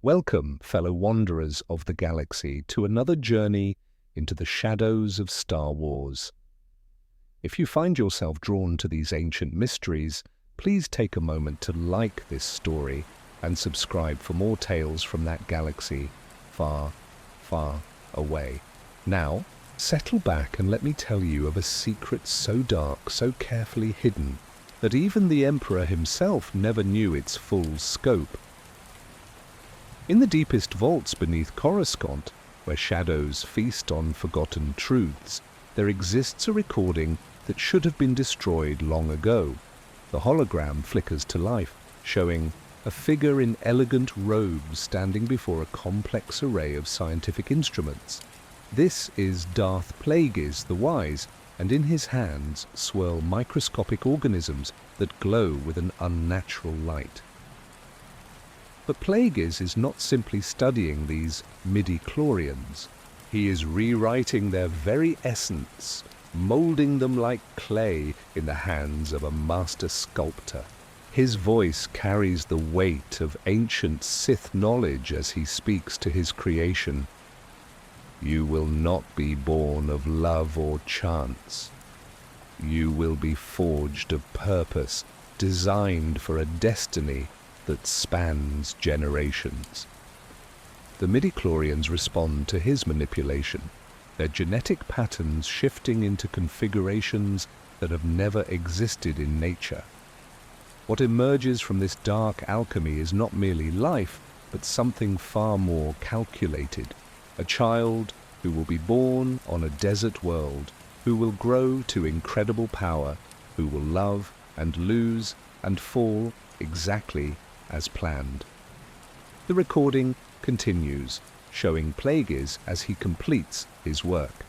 Welcome, fellow wanderers of the galaxy, to another journey into the shadows of Star Wars. If you find yourself drawn to these ancient mysteries, please take a moment to like this story and subscribe for more tales from that galaxy far, far away. Now, settle back and let me tell you of a secret so dark, so carefully hidden, that even the Emperor himself never knew its full scope. In the deepest vaults beneath Coruscant, where shadows feast on forgotten truths, there exists a recording that should have been destroyed long ago. The hologram flickers to life, showing a figure in elegant robes standing before a complex array of scientific instruments. This is Darth Plagueis the Wise, and in his hands swirl microscopic organisms that glow with an unnatural light. But Plagueis is not simply studying these midi-chlorians. He is rewriting their very essence, molding them like clay in the hands of a master sculptor. His voice carries the weight of ancient Sith knowledge as he speaks to his creation. You will not be born of love or chance. You will be forged of purpose, designed for a destiny that spans generations. The midi-chlorians respond to his manipulation, their genetic patterns shifting into configurations that have never existed in nature. What emerges from this dark alchemy is not merely life, but something far more calculated. A child who will be born on a desert world, who will grow to incredible power, who will love and lose and fall exactly as planned. The recording continues, showing Plagueis as he completes his work.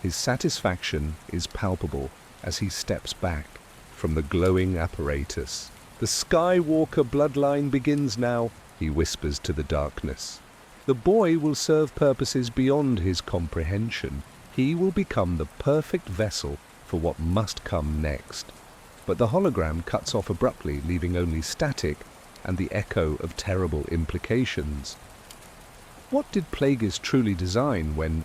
His satisfaction is palpable as he steps back from the glowing apparatus. The Skywalker bloodline begins now, he whispers to the darkness. The boy will serve purposes beyond his comprehension. He will become the perfect vessel for what must come next. But the hologram cuts off abruptly, leaving only static and the echo of terrible implications. What did Plagueis truly design when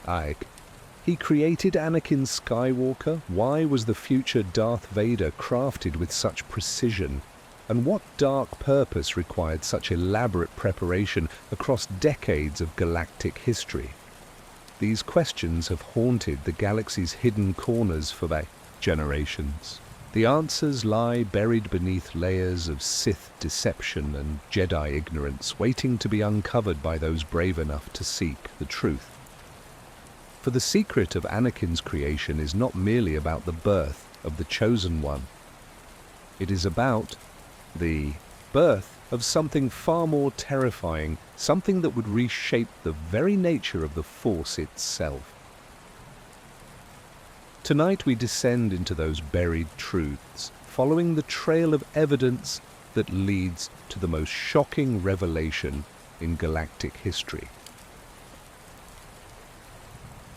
He created Anakin Skywalker? Why was the future Darth Vader crafted with such precision? And what dark purpose required such elaborate preparation across decades of galactic history? These questions have haunted the galaxy's hidden corners for generations. The answers lie buried beneath layers of Sith deception and Jedi ignorance, waiting to be uncovered by those brave enough to seek the truth. For the secret of Anakin's creation is not merely about the birth of the Chosen One. It is about the birth of something far more terrifying, something that would reshape the very nature of the Force itself. Tonight we descend into those buried truths, following the trail of evidence that leads to the most shocking revelation in galactic history.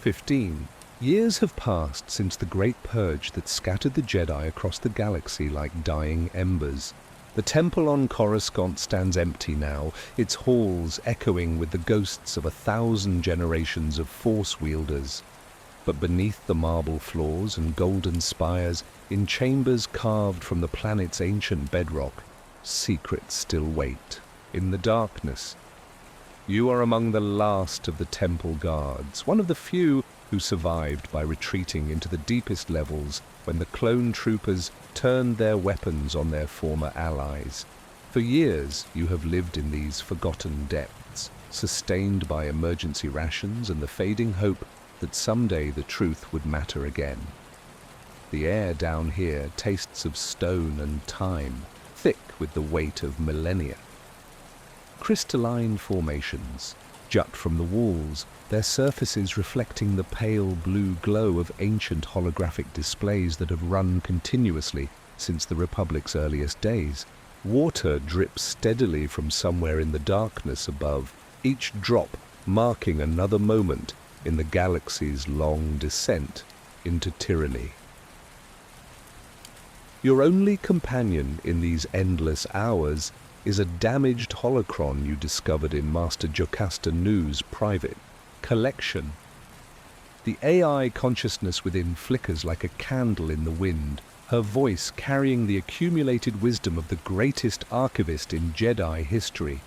15 years have passed since the Great Purge that scattered the Jedi across the galaxy like dying embers. The temple on Coruscant stands empty now, its halls echoing with the ghosts of 1,000 generations of Force wielders. But beneath the marble floors and golden spires, in chambers carved from the planet's ancient bedrock, secrets still wait. In the darkness, you are among the last of the temple guards, one of the few who survived by retreating into the deepest levels when the clone troopers turned their weapons on their former allies. For years you have lived in these forgotten depths, sustained by emergency rations and the fading hope that someday the truth would matter again. The air down here tastes of stone and time, thick with the weight of millennia. Crystalline formations jut from the walls, their surfaces reflecting the pale blue glow of ancient holographic displays that have run continuously since the Republic's earliest days. Water drips steadily from somewhere in the darkness above, each drop marking another moment in the galaxy's long descent into tyranny. Your only companion in these endless hours is a damaged holocron you discovered in Master Jocasta Nu's private collection. The AI consciousness within flickers like a candle in the wind, her voice carrying the accumulated wisdom of the greatest archivist in Jedi history.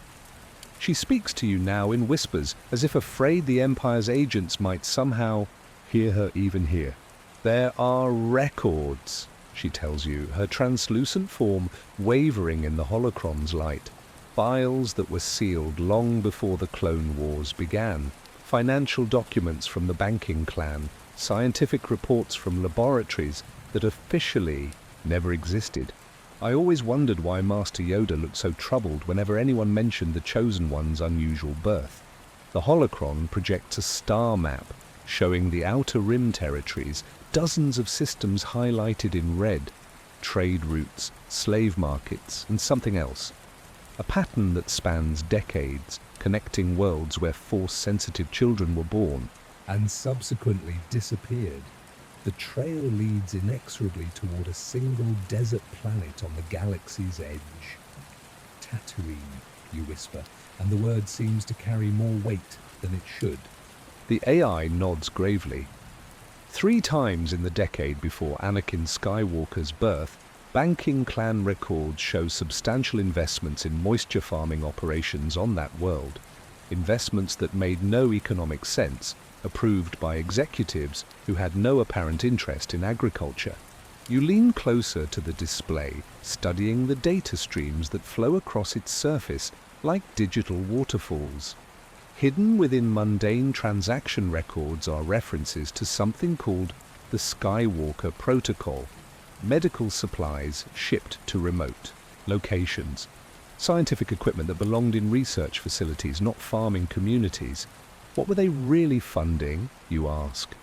She speaks to you now in whispers, as if afraid the Empire's agents might somehow hear her even here. There are records, she tells you, her translucent form wavering in the holocron's light. Files that were sealed long before the Clone Wars began. Financial documents from the banking clan, scientific reports from laboratories that officially never existed. I always wondered why Master Yoda looked so troubled whenever anyone mentioned the Chosen One's unusual birth. The holocron projects a star map showing the Outer Rim territories, dozens of systems highlighted in red, trade routes, slave markets, and something else. A pattern that spans decades, connecting worlds where Force-sensitive children were born and subsequently disappeared. The trail leads inexorably toward a single desert planet on the galaxy's edge. Tatooine, you whisper, and the word seems to carry more weight than it should. The AI nods gravely. 3 times in the decade before Anakin Skywalker's birth, banking clan records show substantial investments in moisture farming operations on that world. Investments that made no economic sense, approved by executives who had no apparent interest in agriculture. You lean closer to the display, studying the data streams that flow across its surface like digital waterfalls. Hidden within mundane transaction records are references to something called the Skywalker Protocol, medical supplies shipped to remote locations, scientific equipment that belonged in research facilities, not farming communities. What were they really funding, you ask?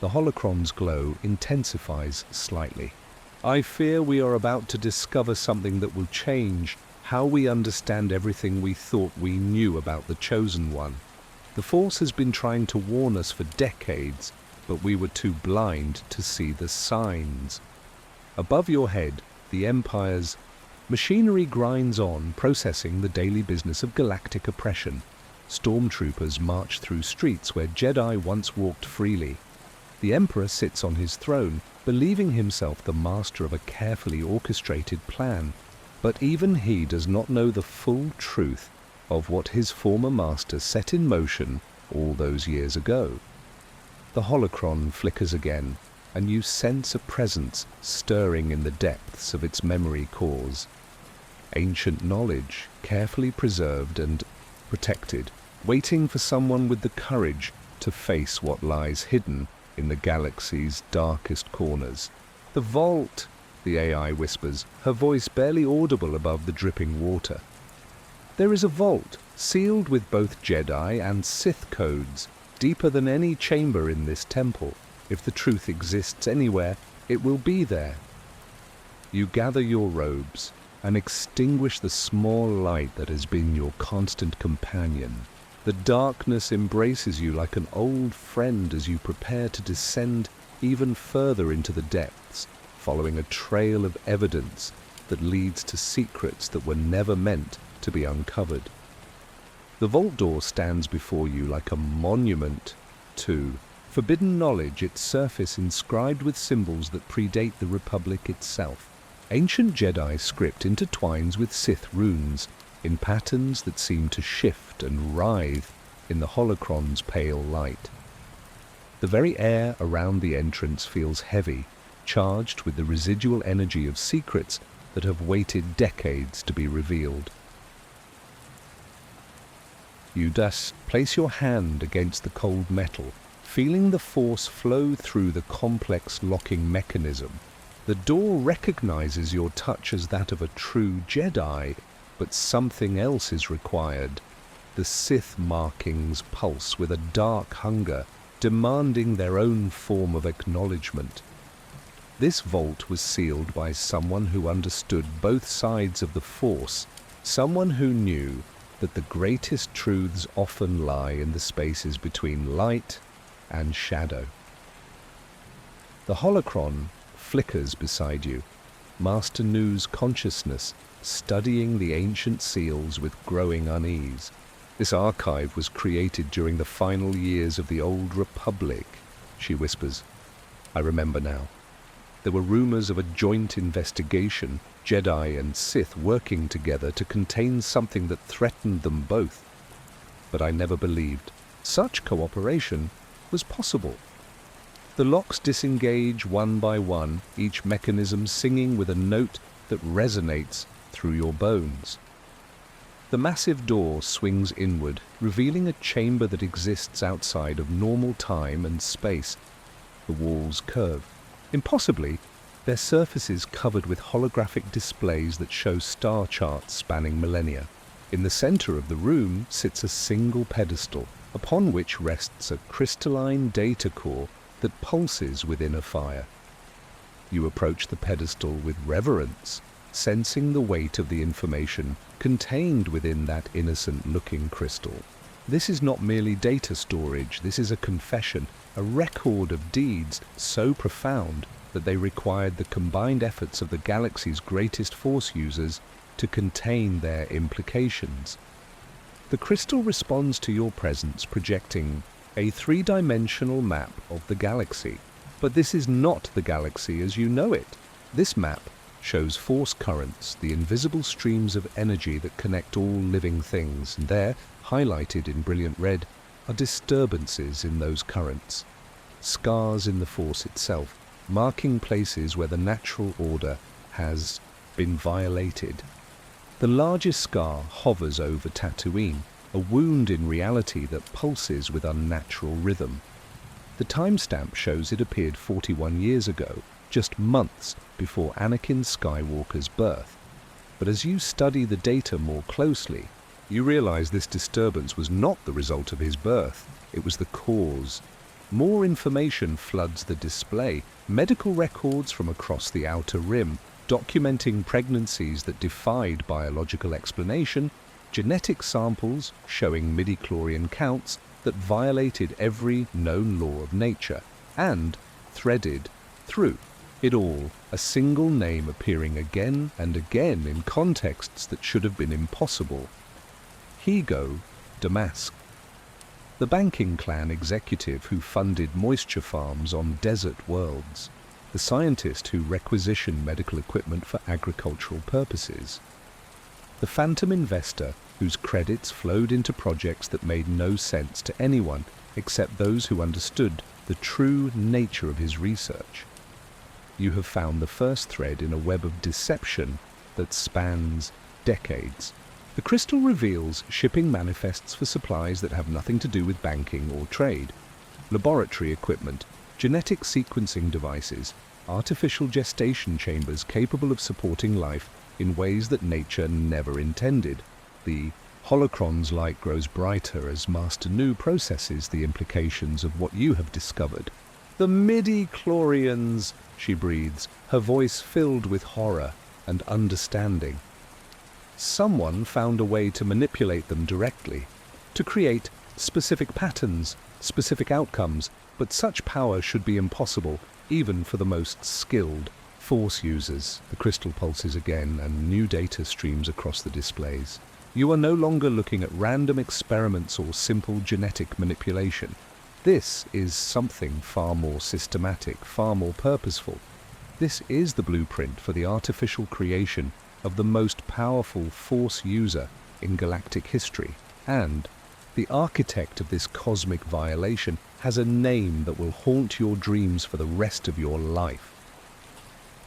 The holocron's glow intensifies slightly. I fear we are about to discover something that will change how we understand everything we thought we knew about the Chosen One. The Force has been trying to warn us for decades, but we were too blind to see the signs. Above your head, the Empire's machinery grinds on, processing the daily business of galactic oppression. Stormtroopers march through streets where Jedi once walked freely. The Emperor sits on his throne, believing himself the master of a carefully orchestrated plan. But even he does not know the full truth of what his former master set in motion all those years ago. The holocron flickers again, and you sense a presence stirring in the depths of its memory cores. Ancient knowledge, carefully preserved and protected, waiting for someone with the courage to face what lies hidden in the galaxy's darkest corners. The vault, the AI whispers, her voice barely audible above the dripping water. There is a vault, sealed with both Jedi and Sith codes, deeper than any chamber in this temple. If the truth exists anywhere, it will be there. You gather your robes and extinguish the small light that has been your constant companion. The darkness embraces you like an old friend as you prepare to descend even further into the depths, following a trail of evidence that leads to secrets that were never meant to be uncovered. The vault door stands before you like a monument to forbidden knowledge, its surface inscribed with symbols that predate the Republic itself. Ancient Jedi script intertwines with Sith runes in patterns that seem to shift and writhe in the holocron's pale light. The very air around the entrance feels heavy, charged with the residual energy of secrets that have waited decades to be revealed. You thus place your hand against the cold metal, feeling the force flow through the complex locking mechanism. The door recognizes your touch as that of a true Jedi, but something else is required. The Sith markings pulse with a dark hunger, demanding their own form of acknowledgement. This vault was sealed by someone who understood both sides of the Force, someone who knew that the greatest truths often lie in the spaces between light and shadow. The holocron flickers beside you, Master Nu's consciousness studying the ancient seals with growing unease. This archive was created during the final years of the Old Republic, she whispers. I remember now. There were rumors of a joint investigation, Jedi and Sith working together to contain something that threatened them both. But I never believed such cooperation was possible. The locks disengage one by one, each mechanism singing with a note that resonates through your bones. The massive door swings inward, revealing a chamber that exists outside of normal time and space. The walls curve. Impossibly, their surfaces covered with holographic displays that show star charts spanning millennia. In the center of the room sits a single pedestal, upon which rests a crystalline data core that pulses within a fire. You approach the pedestal with reverence, sensing the weight of the information contained within that innocent-looking crystal. This is not merely data storage, this is a confession, a record of deeds so profound that they required the combined efforts of the galaxy's greatest Force users to contain their implications. The crystal responds to your presence, projecting a three-dimensional map of the galaxy. But this is not the galaxy as you know it. This map shows force currents, the invisible streams of energy that connect all living things, and there, highlighted in brilliant red, are disturbances in those currents, scars in the force itself, marking places where the natural order has been violated. The largest scar hovers over Tatooine, a wound in reality that pulses with unnatural rhythm. The timestamp shows it appeared 41 years ago, just months before Anakin Skywalker's birth. But as you study the data more closely, you realize this disturbance was not the result of his birth, it was the cause. More information floods the display, medical records from across the Outer Rim, documenting pregnancies that defied biological explanation, genetic samples showing midichlorian counts that violated every known law of nature, and, threaded through it all, a single name appearing again and again in contexts that should have been impossible. Higo Damask, the banking clan executive who funded moisture farms on desert worlds, the scientist who requisitioned medical equipment for agricultural purposes, the phantom investor whose credits flowed into projects that made no sense to anyone except those who understood the true nature of his research. You have found the first thread in a web of deception that spans decades. The crystal reveals shipping manifests for supplies that have nothing to do with banking or trade, laboratory equipment, genetic sequencing devices, artificial gestation chambers capable of supporting life in ways that nature never intended. The holocron's light grows brighter as Master Nu processes the implications of what you have discovered. The midi-chlorians, she breathes, her voice filled with horror and understanding. Someone found a way to manipulate them directly, to create specific patterns, specific outcomes, but such power should be impossible, even for the most skilled Force users. The crystal pulses again, and new data streams across the displays. You are no longer looking at random experiments or simple genetic manipulation. This is something far more systematic, far more purposeful. This is the blueprint for the artificial creation of the most powerful Force user in galactic history, and the architect of this cosmic violation has a name that will haunt your dreams for the rest of your life.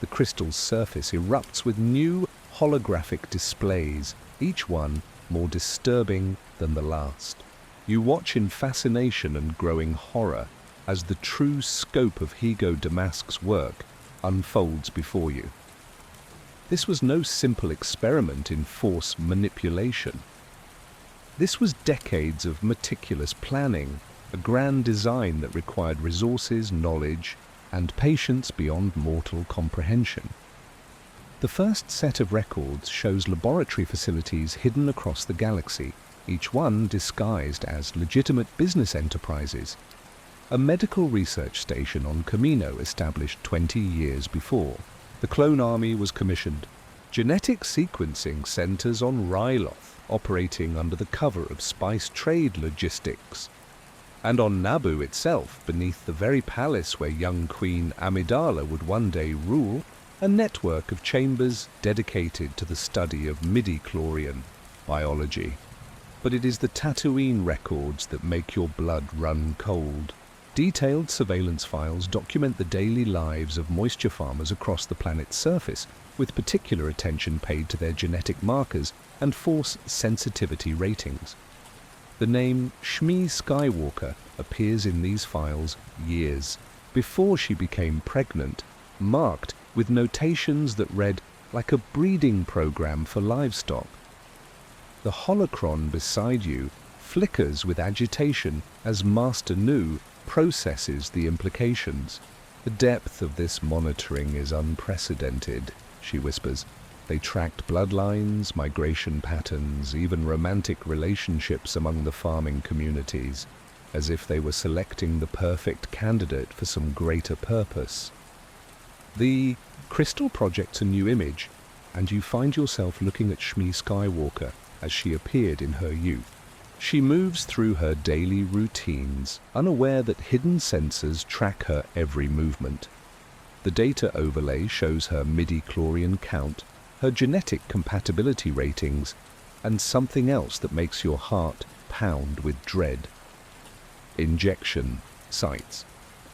The crystal's surface erupts with new holographic displays, each one more disturbing than the last. You watch in fascination and growing horror as the true scope of Higo Damask's work unfolds before you. This was no simple experiment in Force manipulation. This was decades of meticulous planning, a grand design that required resources, knowledge, and patience beyond mortal comprehension. The first set of records shows laboratory facilities hidden across the galaxy, each one disguised as legitimate business enterprises. A medical research station on Camino established 20 years before, The clone army was commissioned. Genetic sequencing centers on Ryloth, operating under the cover of spice trade logistics. And on Naboo itself, beneath the very palace where young Queen Amidala would one day rule, a network of chambers dedicated to the study of midi-chlorian biology. But it is the Tatooine records that make your blood run cold. Detailed surveillance files document the daily lives of moisture farmers across the planet's surface, with particular attention paid to their genetic markers and force sensitivity ratings. The name Shmi Skywalker appears in these files years before she became pregnant, marked with notations that read like a breeding program for livestock. The holocron beside you flickers with agitation as Master Nu processes the implications. The depth of this monitoring is unprecedented, she whispers. They tracked bloodlines, migration patterns, even romantic relationships among the farming communities, as if they were selecting the perfect candidate for some greater purpose. The crystal projects a new image, and you find yourself looking at Shmi Skywalker as she appeared in her youth. She moves through her daily routines, unaware that hidden sensors track her every movement. The data overlay shows her midi-chlorian count, her genetic compatibility ratings, and something else that makes your heart pound with dread. Injection sites.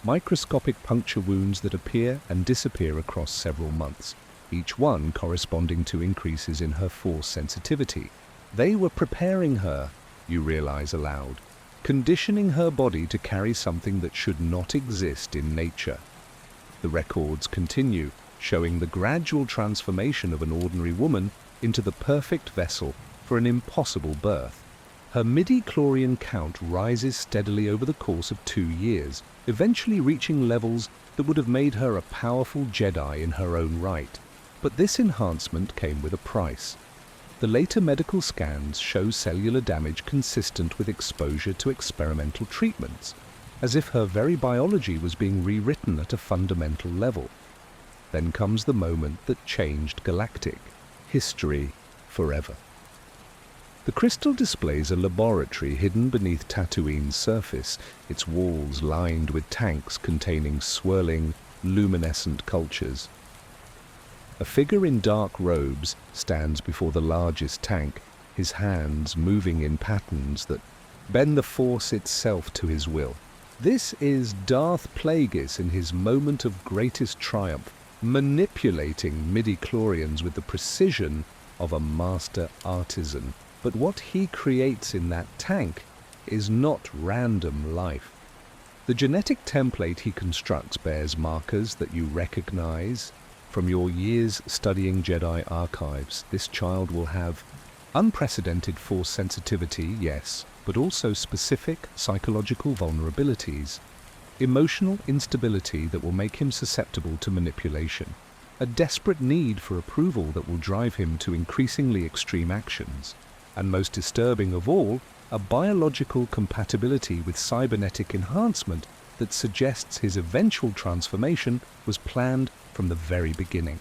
Microscopic puncture wounds that appear and disappear across several months, each one corresponding to increases in her force sensitivity. They were preparing her, you realize aloud, conditioning her body to carry something that should not exist in nature. The records continue, showing the gradual transformation of an ordinary woman into the perfect vessel for an impossible birth. Her midi-chlorian count rises steadily over the course of 2 years, eventually reaching levels that would have made her a powerful Jedi in her own right. But this enhancement came with a price. The later medical scans show cellular damage consistent with exposure to experimental treatments, as if her very biology was being rewritten at a fundamental level. Then comes the moment that changed galactic history forever. The crystal displays a laboratory hidden beneath Tatooine's surface, its walls lined with tanks containing swirling, luminescent cultures. A figure in dark robes stands before the largest tank, his hands moving in patterns that bend the Force itself to his will. This is Darth Plagueis in his moment of greatest triumph, manipulating midi-chlorians with the precision of a master artisan. But what he creates in that tank is not random life. The genetic template he constructs bears markers that you recognize from your years studying Jedi archives. This child will have unprecedented force sensitivity, yes, but also specific psychological vulnerabilities, emotional instability that will make him susceptible to manipulation, a desperate need for approval that will drive him to increasingly extreme actions, and most disturbing of all, a biological compatibility with cybernetic enhancement that suggests his eventual transformation was planned from the very beginning.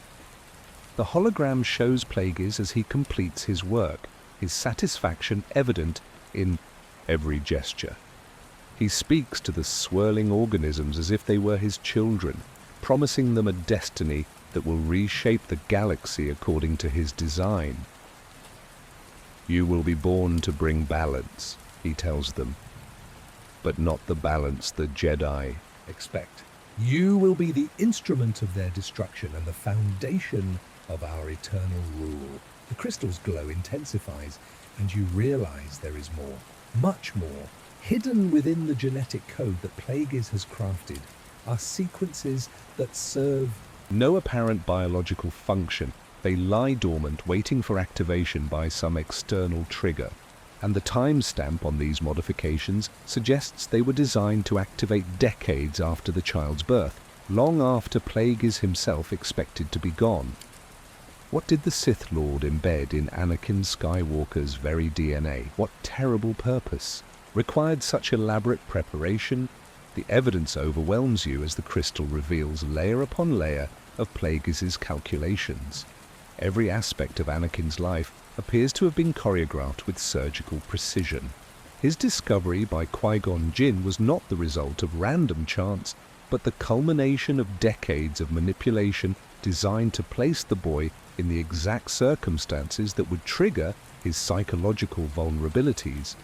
The hologram shows Plagueis as he completes his work, his satisfaction evident in every gesture. He speaks to the swirling organisms as if they were his children, promising them a destiny that will reshape the galaxy according to his design. You will be born to bring balance, he tells them, but not the balance the Jedi expect. You will be the instrument of their destruction and the foundation of our eternal rule. The crystal's glow intensifies, and you realize there is more, much more. Hidden within the genetic code that Plagueis has crafted are sequences that serve no apparent biological function. They lie dormant, waiting for activation by some external trigger. And the timestamp on these modifications suggests they were designed to activate decades after the child's birth, long after Plagueis himself expected to be gone. What did the Sith Lord embed in Anakin Skywalker's very DNA? What terrible purpose required such elaborate preparation? The evidence overwhelms you as the crystal reveals layer upon layer of Plagueis' calculations. Every aspect of Anakin's life appears to have been choreographed with surgical precision. His discovery by Qui-Gon Jinn was not the result of random chance, but the culmination of decades of manipulation designed to place the boy in the exact circumstances that would trigger his psychological vulnerabilities.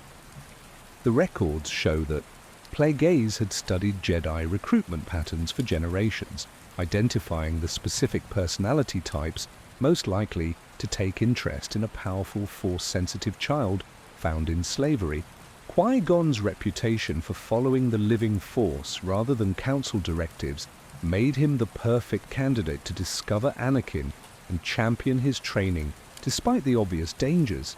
The records show that Plagueis had studied Jedi recruitment patterns for generations, identifying the specific personality types most likely to take interest in a powerful Force-sensitive child found in slavery. Qui-Gon's reputation for following the living Force rather than council directives made him the perfect candidate to discover Anakin and champion his training despite the obvious dangers.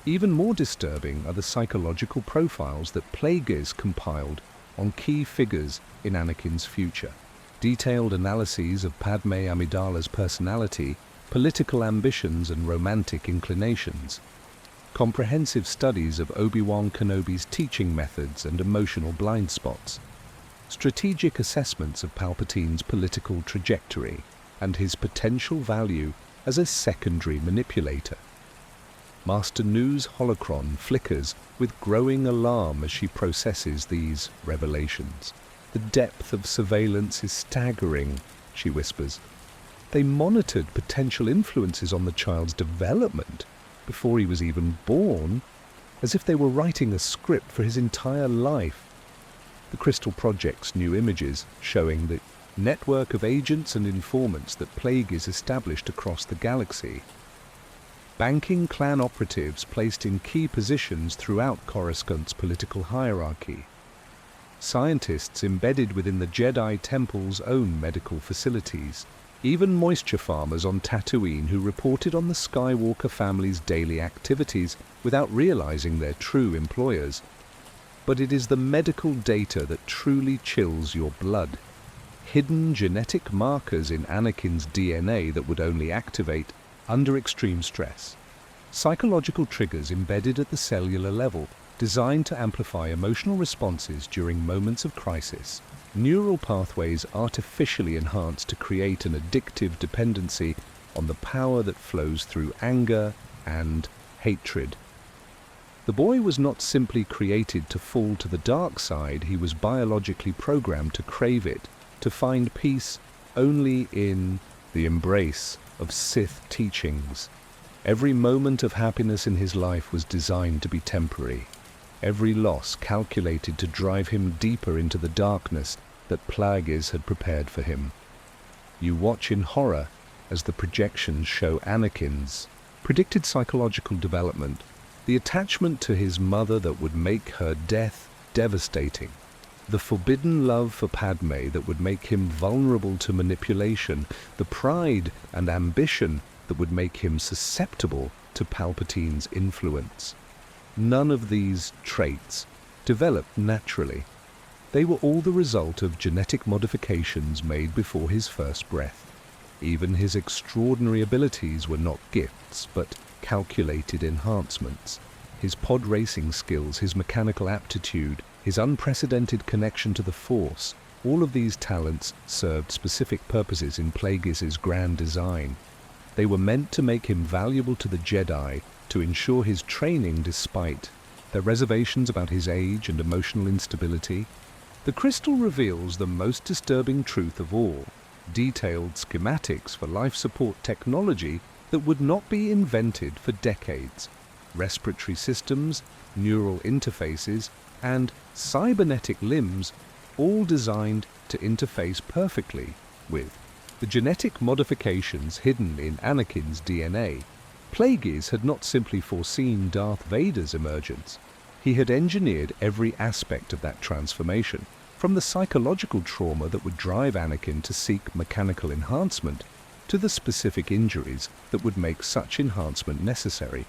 Even more disturbing are the psychological profiles that Plagueis compiled on key figures in Anakin's future. Detailed analyses of Padme Amidala's personality, political ambitions and romantic inclinations. Comprehensive studies of Obi-Wan Kenobi's teaching methods and emotional blind spots. Strategic assessments of Palpatine's political trajectory and his potential value as a secondary manipulator. Master Nu's holocron flickers with growing alarm as she processes these revelations. "The depth of surveillance is staggering," she whispers. "They monitored potential influences on the child's development before he was even born, as if they were writing a script for his entire life." The crystal projects new images showing the network of agents and informants that Plagueis established across the galaxy. Banking clan operatives placed in key positions throughout Coruscant's political hierarchy. Scientists embedded within the Jedi Temple's own medical facilities. Even moisture farmers on Tatooine who reported on the Skywalker family's daily activities without realizing they're true employers. But it is the medical data that truly chills your blood. Hidden genetic markers in Anakin's DNA that would only activate under extreme stress. Psychological triggers embedded at the cellular level, designed to amplify emotional responses during moments of crisis. Neural pathways artificially enhanced to create an addictive dependency on the power that flows through anger and hatred. The boy was not simply created to fall to the dark side, he was biologically programmed to crave it, to find peace only in the embrace of Sith teachings. Every moment of happiness in his life was designed to be temporary. Every loss calculated to drive him deeper into the darkness that Plagueis had prepared for him. You watch in horror as the projections show Anakin's predicted psychological development, the attachment to his mother that would make her death devastating, the forbidden love for Padme that would make him vulnerable to manipulation, the pride and ambition that would make him susceptible to Palpatine's influence. None of these traits developed naturally. They were all the result of genetic modifications made before his first breath. Even his extraordinary abilities were not gifts, but calculated enhancements. His pod racing skills, his mechanical aptitude, his unprecedented connection to the Force, all of these talents served specific purposes in Plagueis' grand design. They were meant to make him valuable to the Jedi, to ensure his training despite their reservations about his age and emotional instability. The crystal reveals the most disturbing truth of all, detailed schematics for life support technology that would not be invented for decades. Respiratory systems, neural interfaces, and cybernetic limbs, all designed to interface perfectly with the genetic modifications hidden in Anakin's DNA. Plagueis had not simply foreseen Darth Vader's emergence. He had engineered every aspect of that transformation, from the psychological trauma that would drive Anakin to seek mechanical enhancement, to the specific injuries that would make such enhancement necessary.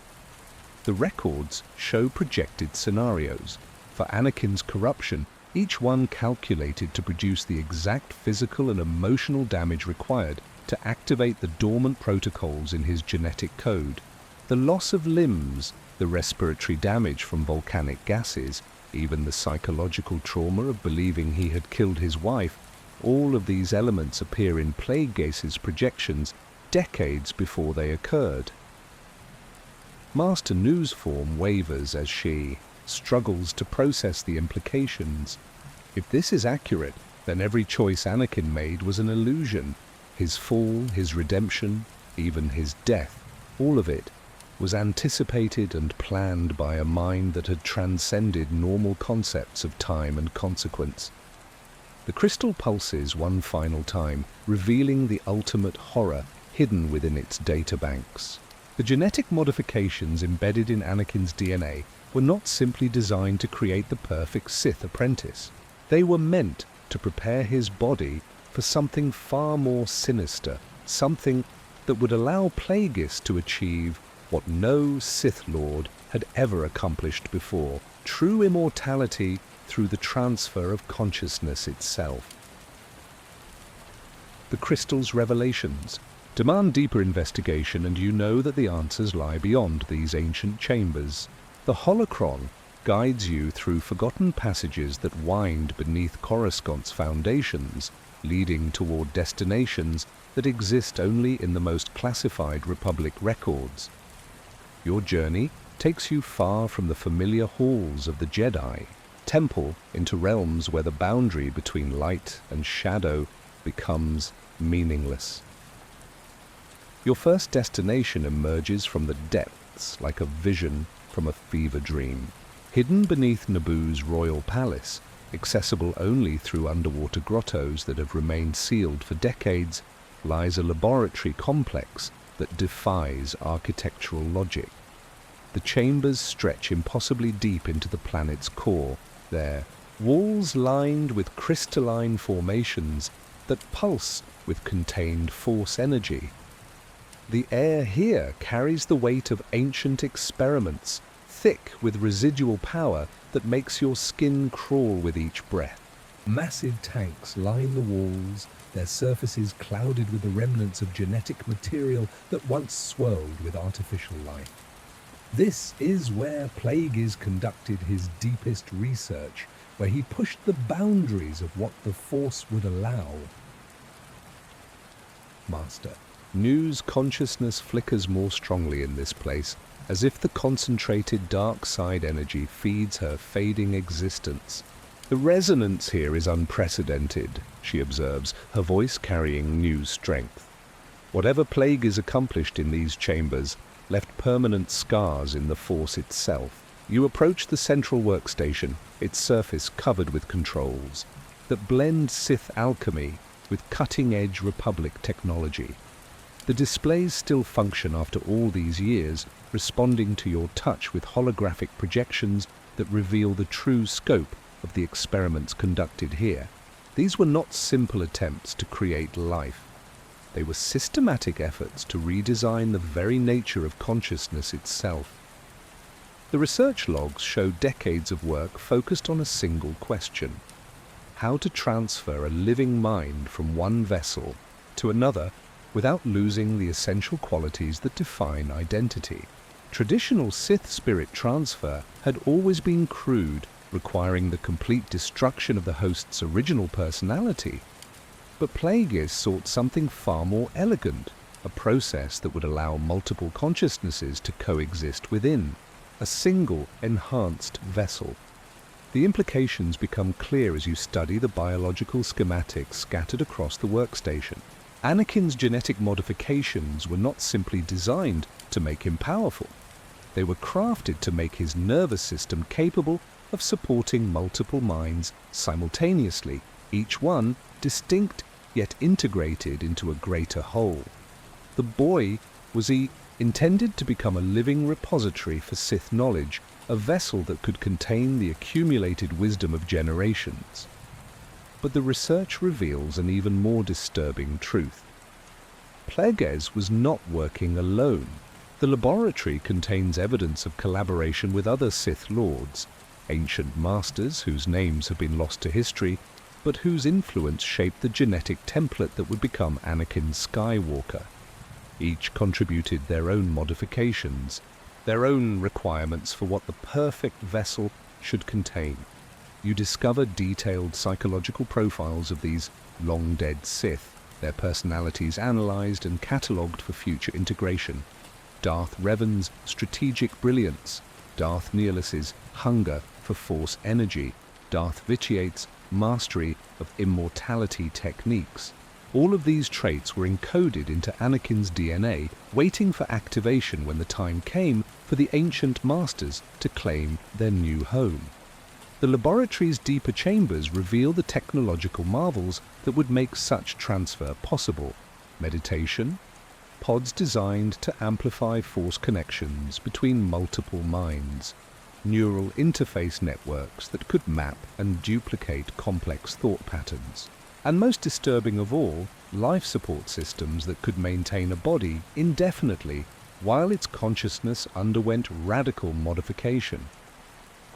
The records show projected scenarios. For Anakin's corruption, each one calculated to produce the exact physical and emotional damage required to activate the dormant protocols in his genetic code. The loss of limbs, the respiratory damage from volcanic gases, even the psychological trauma of believing he had killed his wife, All of these elements appear in Plagueis' projections decades before they occurred. Master Nu's form wavers as she struggles to process the implications. If this is accurate, then every choice Anakin made was an illusion. His fall, his redemption, even his death, all of it was anticipated and planned by a mind that had transcended normal concepts of time and consequence. The crystal pulses one final time, revealing the ultimate horror hidden within its databanks. The genetic modifications embedded in Anakin's DNA were not simply designed to create the perfect Sith apprentice. They were meant to prepare his body for something far more sinister, something that would allow Plagueis to achieve what no Sith Lord had ever accomplished before: true immortality through the transfer of consciousness itself. The crystal's revelations demand deeper investigation, and you know that the answers lie beyond these ancient chambers. The holocron guides you through forgotten passages that wind beneath Coruscant's foundations, leading toward destinations that exist only in the most classified Republic records. Your journey takes you far from the familiar halls of the Jedi Temple into realms where the boundary between light and shadow becomes meaningless. Your first destination emerges from the depths like a vision from a fever dream. Hidden beneath Naboo's royal palace, accessible only through underwater grottos that have remained sealed for decades, lies a laboratory complex that defies architectural logic. The chambers stretch impossibly deep into the planet's core, their walls lined with crystalline formations that pulse with contained force energy. The air here carries the weight of ancient experiments, thick with residual power that makes your skin crawl with each breath. Massive tanks line the walls, their surfaces clouded with the remnants of genetic material that once swirled with artificial life. This is where Plagueis conducted his deepest research, where he pushed the boundaries of what the Force would allow. Master, Nu's consciousness flickers more strongly in this place, as if the concentrated dark side energy feeds her fading existence. The resonance here is unprecedented, she observes, her voice carrying new strength. Whatever Plagueis accomplished in these chambers left permanent scars in the Force itself. You approach the central workstation, its surface covered with controls that blend Sith alchemy with cutting-edge Republic technology. The displays still function after all these years, responding to your touch with holographic projections that reveal the true scope of the experiments conducted here. These were not simple attempts to create life. They were systematic efforts to redesign the very nature of consciousness itself. The research logs show decades of work focused on a single question: how to transfer a living mind from one vessel to another without losing the essential qualities that define identity. Traditional Sith spirit transfer had always been crude, requiring the complete destruction of the host's original personality. But Plagueis sought something far more elegant, a process that would allow multiple consciousnesses to coexist within a single enhanced vessel. The implications become clear as you study the biological schematics scattered across the workstation. Anakin's genetic modifications were not simply designed to make him powerful. They were crafted to make his nervous system capable of supporting multiple minds simultaneously, each one distinct yet integrated into a greater whole. The boy was intended to become a living repository for Sith knowledge, a vessel that could contain the accumulated wisdom of generations. But the research reveals an even more disturbing truth. Plagueis was not working alone. The laboratory contains evidence of collaboration with other Sith Lords, ancient masters whose names have been lost to history, but whose influence shaped the genetic template that would become Anakin Skywalker. Each contributed their own modifications, their own requirements for what the perfect vessel should contain. you discover detailed psychological profiles of these long-dead Sith, their personalities analyzed and catalogued for future integration. Darth Revan's strategic brilliance, Darth Nehilis's hunger for Force energy, Darth Vitiate's mastery of immortality techniques. All of these traits were encoded into Anakin's DNA, waiting for activation when the time came for the ancient masters to claim their new home. The laboratory's deeper chambers reveal the technological marvels that would make such transfer possible. Meditation, pods designed to amplify force connections between multiple minds, neural interface networks that could map and duplicate complex thought patterns, and most disturbing of all, life support systems that could maintain a body indefinitely while its consciousness underwent radical modification.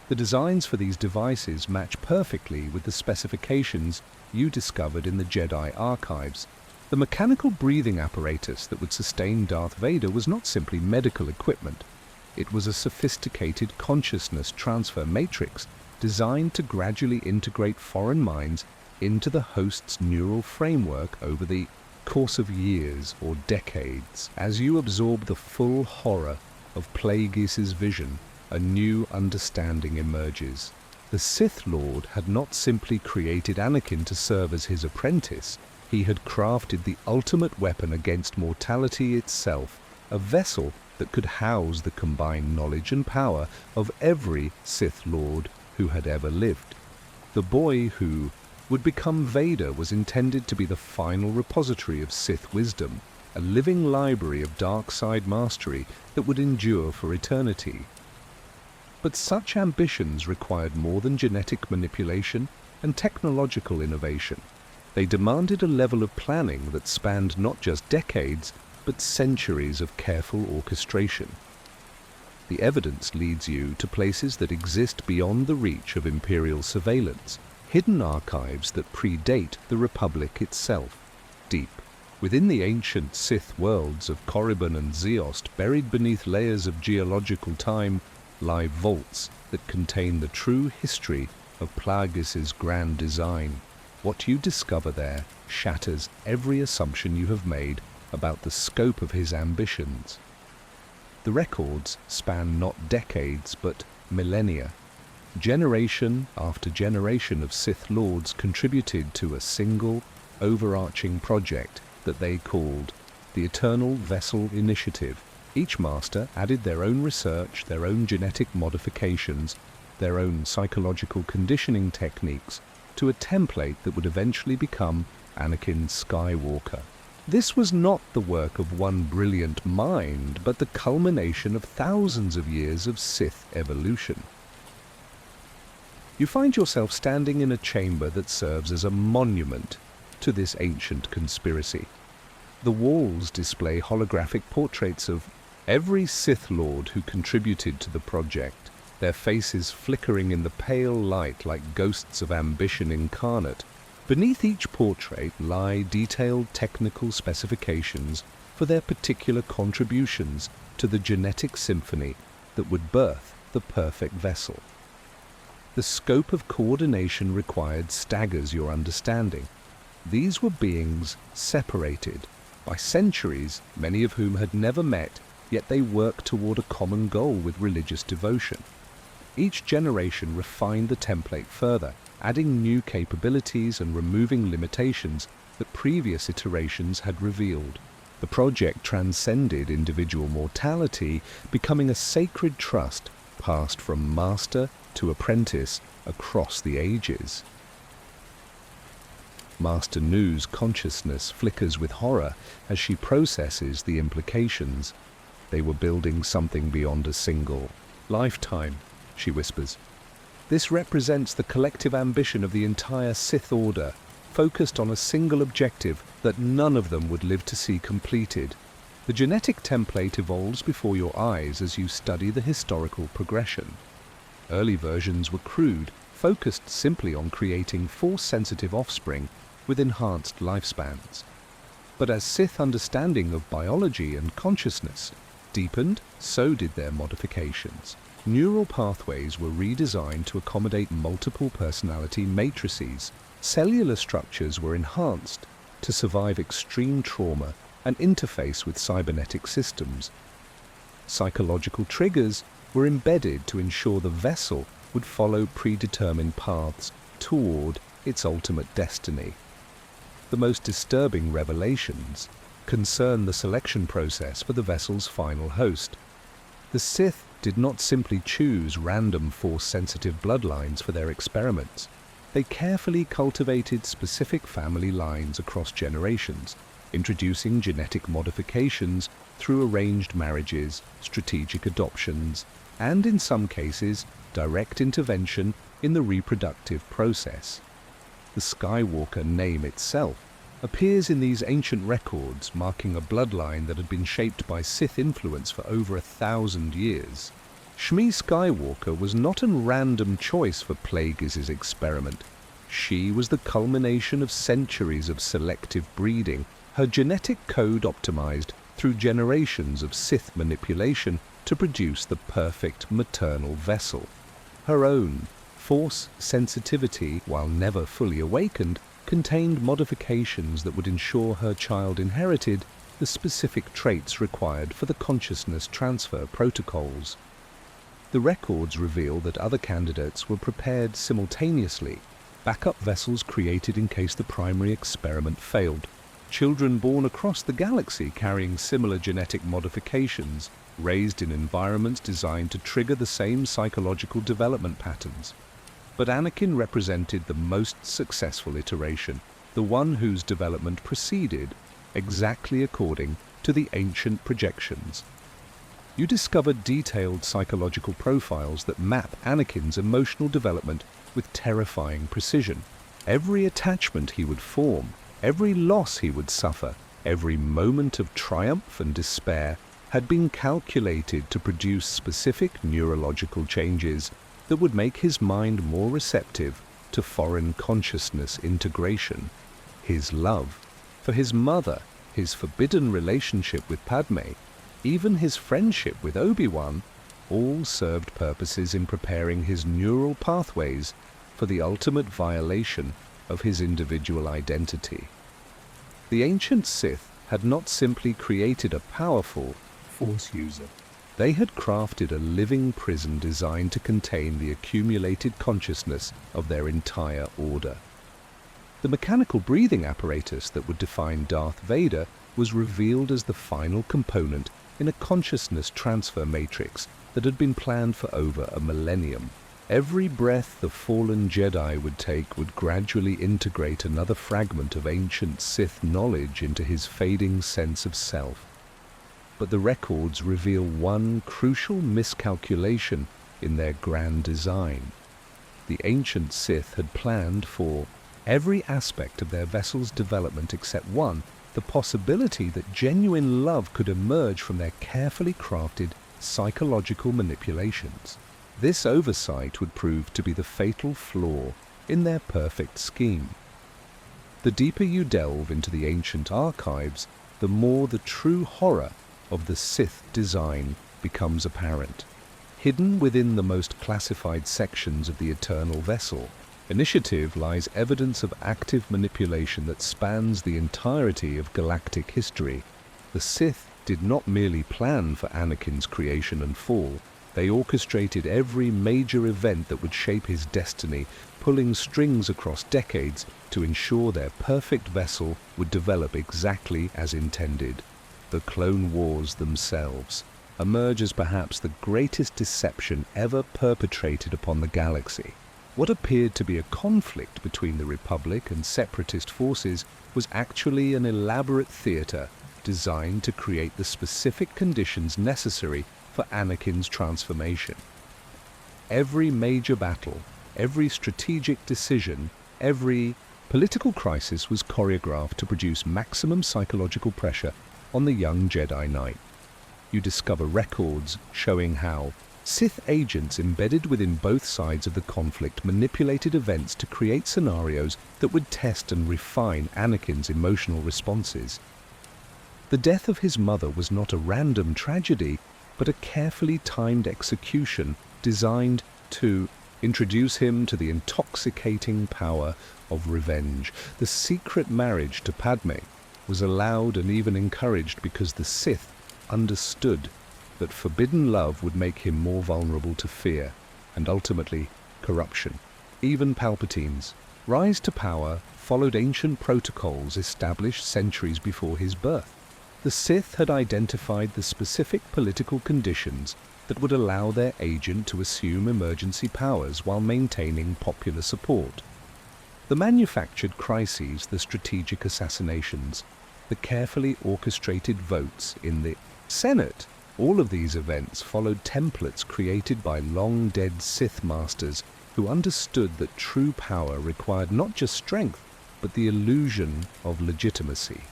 The designs for these devices match perfectly with the specifications you discovered in the Jedi archives. The mechanical breathing apparatus that would sustain Darth Vader was not simply medical equipment. It was a sophisticated consciousness transfer matrix designed to gradually integrate foreign minds into the host's neural framework over the course of years or decades. As you absorb the full horror of Plagueis' vision, a new understanding emerges. The Sith Lord had not simply created Anakin to serve as his apprentice, he had crafted the ultimate weapon against mortality itself, a vessel that could house the combined knowledge and power of every Sith Lord who had ever lived. The boy who would become Vader was intended to be the final repository of Sith wisdom, a living library of dark side mastery that would endure for eternity. But such ambitions required more than genetic manipulation and technological innovation. They demanded a level of planning that spanned not just decades, but centuries of careful orchestration. The evidence leads you to places that exist beyond the reach of Imperial surveillance, hidden archives that predate the Republic itself. Deep within the ancient Sith worlds of Korriban and Zeost, buried beneath layers of geological time, lie vaults that contain the true history of Plagueis' grand design. What you discover there shatters every assumption you have made about the scope of his ambitions. The records span not decades but millennia. Generation after generation of Sith Lords contributed to a single, overarching project that they called the Eternal Vessel Initiative. Each master added their own research, their own genetic modifications, their own psychological conditioning techniques to a template that would eventually become Anakin Skywalker. This was not the work of one brilliant mind, but the culmination of thousands of years of Sith evolution. You find yourself standing in a chamber that serves as a monument to this ancient conspiracy. The walls display holographic portraits of every Sith Lord who contributed to the project, their faces flickering in the pale light like ghosts of ambition incarnate. Beneath each portrait lie detailed technical specifications for their particular contributions to the genetic symphony that would birth the perfect vessel. The scope of coordination required staggers your understanding. These were beings separated by centuries, many of whom had never met, yet they worked toward a common goal with religious devotion. Each generation refined the template further, adding new capabilities and removing limitations that previous iterations had revealed. The project transcended individual mortality, becoming a sacred trust passed from master to apprentice across the ages. Master Nu's consciousness flickers with horror as she processes the implications. They were building something beyond a single lifetime, she whispers. This represents the collective ambition of the entire Sith Order, focused on a single objective that none of them would live to see completed. The genetic template evolves before your eyes as you study the historical progression. Early versions were crude, focused simply on creating Force-sensitive offspring with enhanced lifespans. But as Sith understanding of biology and consciousness deepened, so did their modifications. Neural pathways were redesigned to accommodate multiple personality matrices. Cellular structures were enhanced to survive extreme trauma and interface with cybernetic systems. Psychological triggers were embedded to ensure the vessel would follow predetermined paths toward its ultimate destiny. The most disturbing revelations concern the selection process for the vessel's final host. The Sith did not simply choose random Force-sensitive bloodlines for their experiments. They carefully cultivated specific family lines across generations, introducing genetic modifications through arranged marriages, strategic adoptions, and in some cases, direct intervention in the reproductive process. The Skywalker name itself appears in these ancient records, marking a bloodline that had been shaped by Sith influence for over 1,000 years. Shmi Skywalker was not a random choice for Plagueis' experiment. She was the culmination of centuries of selective breeding, her genetic code optimized through generations of Sith manipulation to produce the perfect maternal vessel. Her own Force sensitivity, while never fully awakened, contained modifications that would ensure her child inherited the specific traits required for the consciousness transfer protocols. The records reveal that other candidates were prepared simultaneously, backup vessels created in case the primary experiment failed, children born across the galaxy carrying similar genetic modifications, raised in environments designed to trigger the same psychological development patterns. But Anakin represented the most successful iteration, the one whose development proceeded exactly according to the ancient projections. You discovered detailed psychological profiles that map Anakin's emotional development with terrifying precision. Every attachment he would form, every loss he would suffer, every moment of triumph and despair had been calculated to produce specific neurological changes that would make his mind more receptive to foreign consciousness integration. His love for his mother, his forbidden relationship with Padme, even his friendship with Obi-Wan, all served purposes in preparing his neural pathways for the ultimate violation of his individual identity. The ancient Sith had not simply created a powerful Force user. They had crafted a living prison designed to contain the accumulated consciousness of their entire order. The mechanical breathing apparatus that would define Darth Vader was revealed as the final component in a consciousness transfer matrix that had been planned for over a millennium. Every breath the fallen Jedi would take would gradually integrate another fragment of ancient Sith knowledge into his fading sense of self. But the records reveal one crucial miscalculation in their grand design. The ancient Sith had planned for every aspect of their vessel's development except one, the possibility that genuine love could emerge from their carefully crafted psychological manipulations. This oversight would prove to be the fatal flaw in their perfect scheme. The deeper you delve into the ancient archives, the more the true horror of the Sith design becomes apparent. Hidden within the most classified sections of the Eternal Vessel Initiative lies evidence of active manipulation that spans the entirety of galactic history. The Sith did not merely plan for Anakin's creation and fall, they orchestrated every major event that would shape his destiny, pulling strings across decades to ensure their perfect vessel would develop exactly as intended. The Clone Wars themselves emerge as perhaps the greatest deception ever perpetrated upon the galaxy. What appeared to be a conflict between the Republic and separatist forces was actually an elaborate theater designed to create the specific conditions necessary for Anakin's transformation. Every major battle, every strategic decision, every political crisis was choreographed to produce maximum psychological pressure on the young Jedi Knight. You discover records showing how Sith agents embedded within both sides of the conflict manipulated events to create scenarios that would test and refine Anakin's emotional responses. The death of his mother was not a random tragedy, but a carefully timed execution designed to introduce him to the intoxicating power of revenge. The secret marriage to Padme was allowed and even encouraged because the Sith understood that forbidden love would make him more vulnerable to fear and ultimately corruption. Even Palpatine's rise to power followed ancient protocols established centuries before his birth. The Sith had identified the specific political conditions that would allow their agent to assume emergency powers while maintaining popular support. The manufactured crises, the strategic assassinations, the carefully orchestrated votes in the Senate, all of these events followed templates created by long-dead Sith masters who understood that true power required not just strength, but the illusion of legitimacy.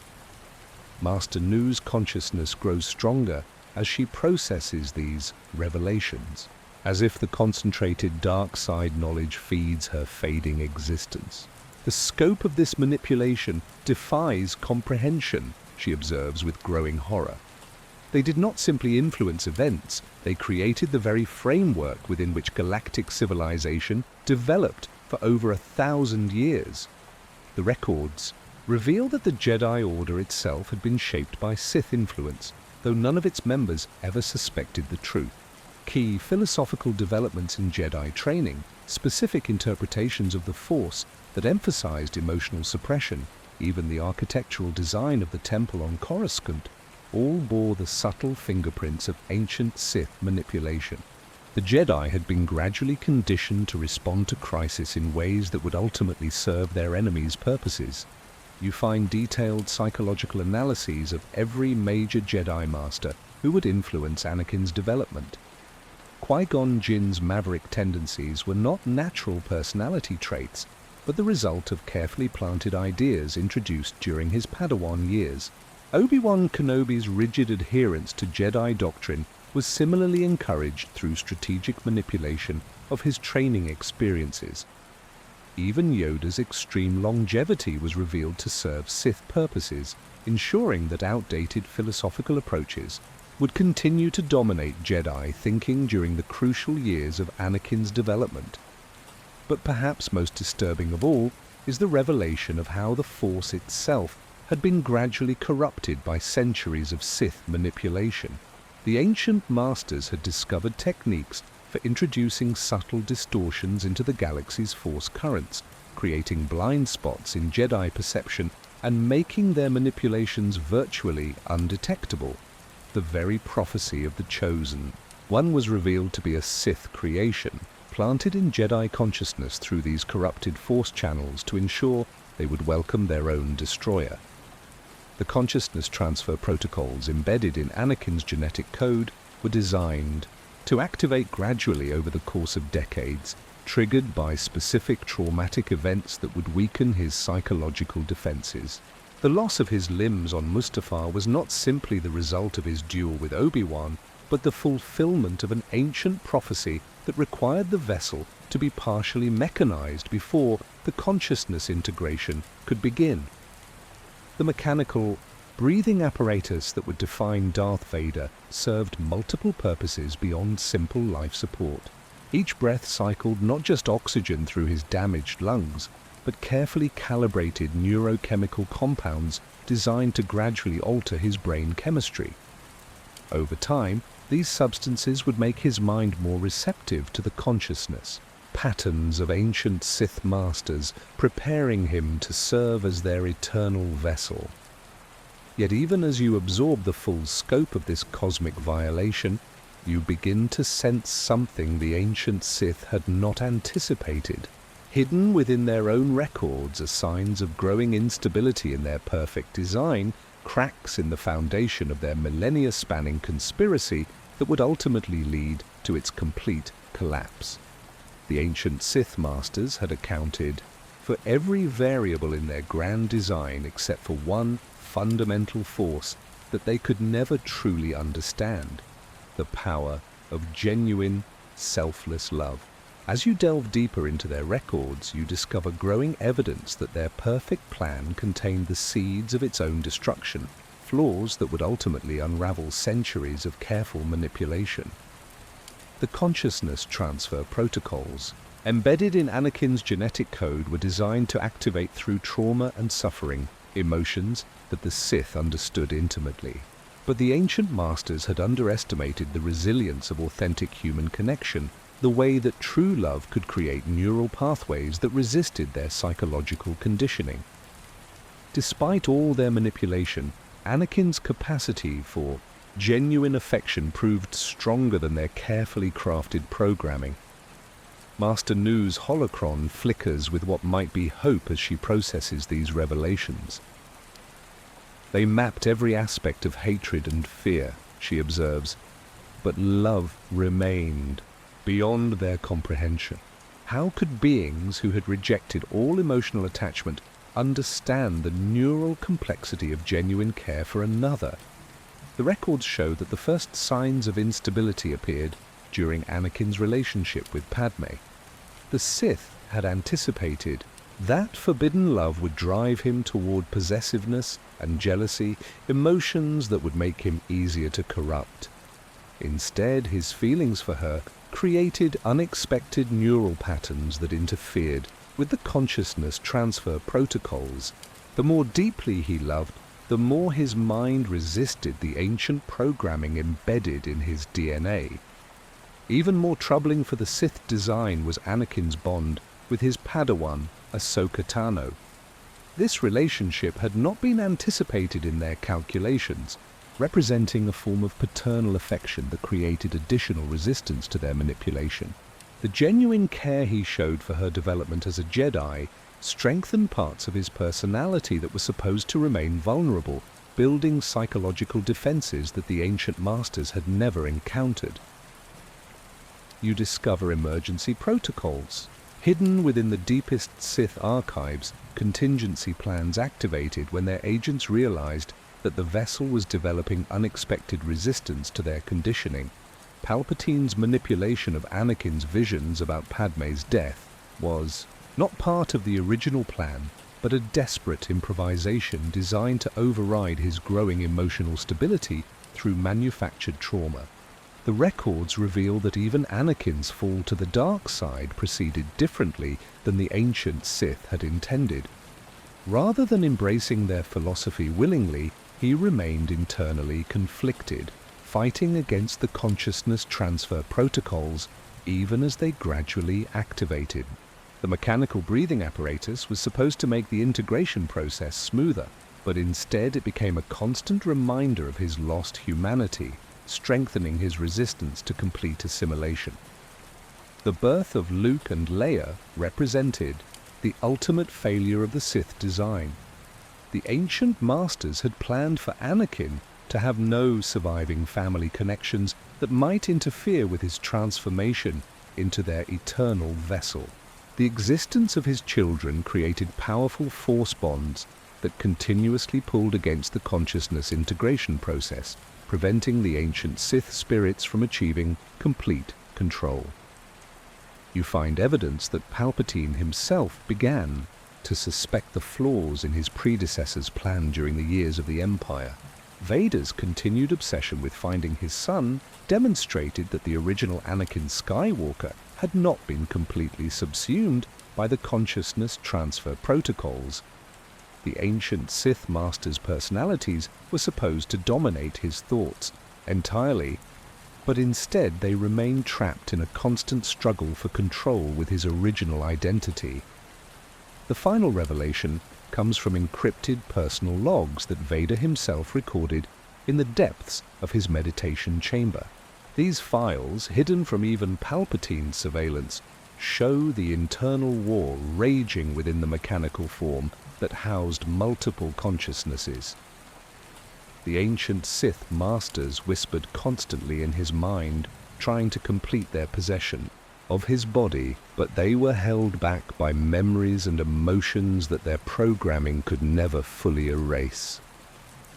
Master Nu's consciousness grows stronger as she processes these revelations, as if the concentrated dark side knowledge feeds her fading existence. The scope of this manipulation defies comprehension, she observes with growing horror. They did not simply influence events, they created the very framework within which galactic civilization developed for over 1,000 years. The records reveal that the Jedi Order itself had been shaped by Sith influence, though none of its members ever suspected the truth. Key philosophical developments in Jedi training, specific interpretations of the Force that emphasized emotional suppression, even the architectural design of the temple on Coruscant, all bore the subtle fingerprints of ancient Sith manipulation. The Jedi had been gradually conditioned to respond to crisis in ways that would ultimately serve their enemies' purposes. You find detailed psychological analyses of every major Jedi Master who would influence Anakin's development. Qui-Gon Jinn's maverick tendencies were not natural personality traits, but the result of carefully planted ideas introduced during his Padawan years. Obi-Wan Kenobi's rigid adherence to Jedi doctrine was similarly encouraged through strategic manipulation of his training experiences. Even Yoda's extreme longevity was revealed to serve Sith purposes, ensuring that outdated philosophical approaches would continue to dominate Jedi thinking during the crucial years of Anakin's development. But perhaps most disturbing of all is the revelation of how the Force itself had been gradually corrupted by centuries of Sith manipulation. The ancient masters had discovered techniques for introducing subtle distortions into the galaxy's force currents, creating blind spots in Jedi perception and making their manipulations virtually undetectable. The very prophecy of the Chosen One was revealed to be a Sith creation, planted in Jedi consciousness through these corrupted force channels to ensure they would welcome their own destroyer. The consciousness transfer protocols embedded in Anakin's genetic code were designed to activate gradually over the course of decades, triggered by specific traumatic events that would weaken his psychological defenses. The loss of his limbs on Mustafar was not simply the result of his duel with Obi-Wan, but the fulfillment of an ancient prophecy that required the vessel to be partially mechanized before the consciousness integration could begin. The mechanical breathing apparatus that would define Darth Vader served multiple purposes beyond simple life support. Each breath cycled not just oxygen through his damaged lungs, but carefully calibrated neurochemical compounds designed to gradually alter his brain chemistry. Over time, these substances would make his mind more receptive to the consciousness, patterns of ancient Sith masters preparing him to serve as their eternal vessel. Yet even as you absorb the full scope of this cosmic violation, you begin to sense something the ancient Sith had not anticipated. Hidden within their own records are signs of growing instability in their perfect design, cracks in the foundation of their millennia-spanning conspiracy that would ultimately lead to its complete collapse. The ancient Sith masters had accounted for every variable in their grand design except for one fundamental force that they could never truly understand: the power of genuine, selfless love. As you delve deeper into their records, you discover growing evidence that their perfect plan contained the seeds of its own destruction, flaws that would ultimately unravel centuries of careful manipulation. the consciousness transfer protocols. Embedded in Anakin's genetic code were designed to activate through trauma and suffering, emotions that the Sith understood intimately. But the ancient masters had underestimated the resilience of authentic human connection, the way that true love could create neural pathways that resisted their psychological conditioning. Despite all their manipulation, Anakin's capacity for genuine affection proved stronger than their carefully crafted programming. Master Nu's holocron flickers with what might be hope as she processes these revelations. They mapped every aspect of hatred and fear, she observes, but love remained beyond their comprehension. How could beings who had rejected all emotional attachment understand the neural complexity of genuine care for another? The records show that the first signs of instability appeared during Anakin's relationship with Padme. The Sith had anticipated that forbidden love would drive him toward possessiveness and jealousy, emotions that would make him easier to corrupt. Instead, his feelings for her created unexpected neural patterns that interfered with the consciousness transfer protocols. The more deeply he loved, the more his mind resisted the ancient programming embedded in his DNA. Even more troubling for the Sith design was Anakin's bond with his Padawan, Ahsoka Tano. This relationship had not been anticipated in their calculations, representing a form of paternal affection that created additional resistance to their manipulation. The genuine care he showed for her development as a Jedi strengthened parts of his personality that were supposed to remain vulnerable, building psychological defenses that the ancient masters had never encountered. You discover emergency protocols. Hidden within the deepest Sith archives, contingency plans activated when their agents realized that the vessel was developing unexpected resistance to their conditioning. Palpatine's manipulation of Anakin's visions about Padme's death was not part of the original plan, but a desperate improvisation designed to override his growing emotional stability through manufactured trauma. The records reveal that even Anakin's fall to the dark side proceeded differently than the ancient Sith had intended. Rather than embracing their philosophy willingly, he remained internally conflicted, fighting against the consciousness transfer protocols even as they gradually activated. The mechanical breathing apparatus was supposed to make the integration process smoother, but instead it became a constant reminder of his lost humanity, strengthening his resistance to complete assimilation. The birth of Luke and Leia represented the ultimate failure of the Sith design. The ancient masters had planned for Anakin to have no surviving family connections that might interfere with his transformation into their eternal vessel. The existence of his children created powerful force bonds that continuously pulled against the consciousness integration process, preventing the ancient Sith spirits from achieving complete control. You find evidence that Palpatine himself began to suspect the flaws in his predecessor's plan during the years of the Empire. Vader's continued obsession with finding his son demonstrated that the original Anakin Skywalker had not been completely subsumed by the consciousness transfer protocols. The ancient Sith Master's personalities were supposed to dominate his thoughts entirely, but instead they remained trapped in a constant struggle for control with his original identity. The final revelation comes from encrypted personal logs that Vader himself recorded in the depths of his meditation chamber. These files, hidden from even Palpatine's surveillance, show the internal war raging within the mechanical form that housed multiple consciousnesses. The ancient Sith masters whispered constantly in his mind, trying to complete their possession of his body, but they were held back by memories and emotions that their programming could never fully erase.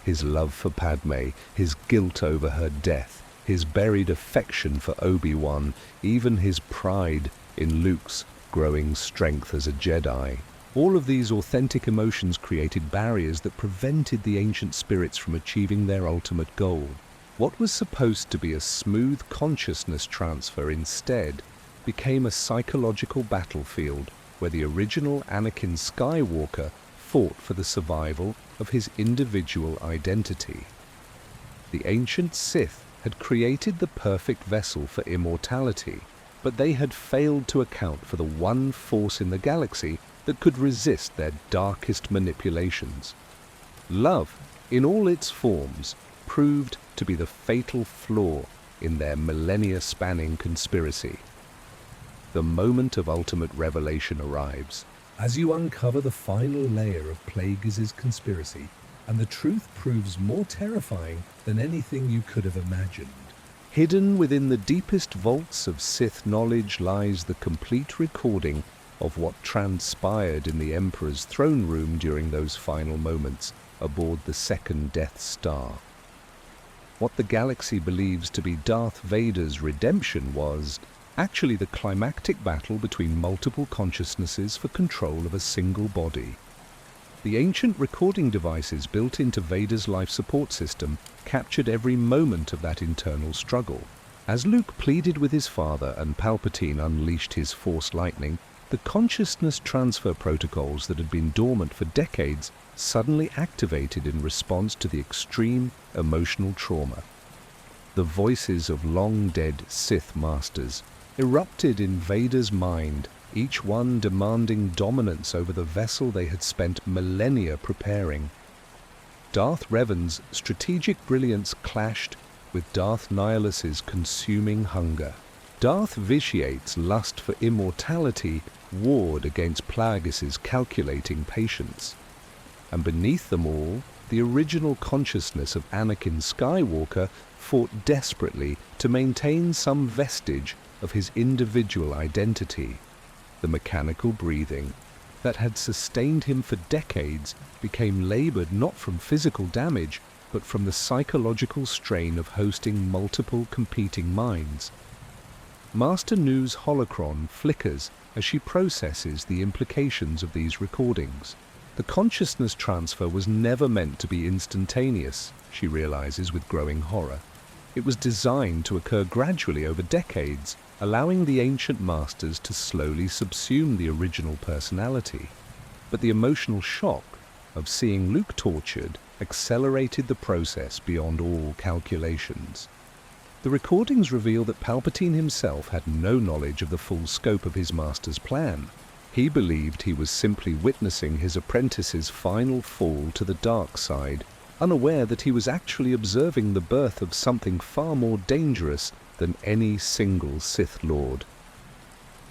His love for Padme, his guilt over her death, his buried affection for Obi-Wan, even his pride in Luke's growing strength as a Jedi. All of these authentic emotions created barriers that prevented the ancient spirits from achieving their ultimate goal. What was supposed to be a smooth consciousness transfer instead became a psychological battlefield where the original Anakin Skywalker fought for the survival of his individual identity. The ancient Sith had created the perfect vessel for immortality, but they had failed to account for the one force in the galaxy that could resist their darkest manipulations. Love, in all its forms, proved to be the fatal flaw in their millennia-spanning conspiracy. The moment of ultimate revelation arrives as you uncover the final layer of Plagueis' conspiracy, and the truth proves more terrifying than anything you could have imagined. Hidden within the deepest vaults of Sith knowledge lies the complete recording of what transpired in the Emperor's throne room during those final moments aboard the second Death Star. What the galaxy believes to be Darth Vader's redemption was actually the climactic battle between multiple consciousnesses for control of a single body. The ancient recording devices built into Vader's life support system captured every moment of that internal struggle. As Luke pleaded with his father and Palpatine unleashed his Force lightning, the consciousness transfer protocols that had been dormant for decades suddenly activated in response to the extreme emotional trauma. The voices of long-dead Sith masters erupted in Vader's mind, each one demanding dominance over the vessel they had spent millennia preparing. Darth Revan's strategic brilliance clashed with Darth Nihilus's consuming hunger. Darth Vitiate's lust for immortality warred against Plagueis' calculating patience. And beneath them all, the original consciousness of Anakin Skywalker fought desperately to maintain some vestige of his individual identity. The mechanical breathing that had sustained him for decades became labored not from physical damage, but from the psychological strain of hosting multiple competing minds. Master Nu's holocron flickers as she processes the implications of these recordings. The consciousness transfer was never meant to be instantaneous, she realizes with growing horror. It was designed to occur gradually over decades, allowing the ancient masters to slowly subsume the original personality. But the emotional shock of seeing Luke tortured accelerated the process beyond all calculations. The recordings reveal that Palpatine himself had no knowledge of the full scope of his master's plan. He believed he was simply witnessing his apprentice's final fall to the dark side, unaware that he was actually observing the birth of something far more dangerous than any single Sith Lord.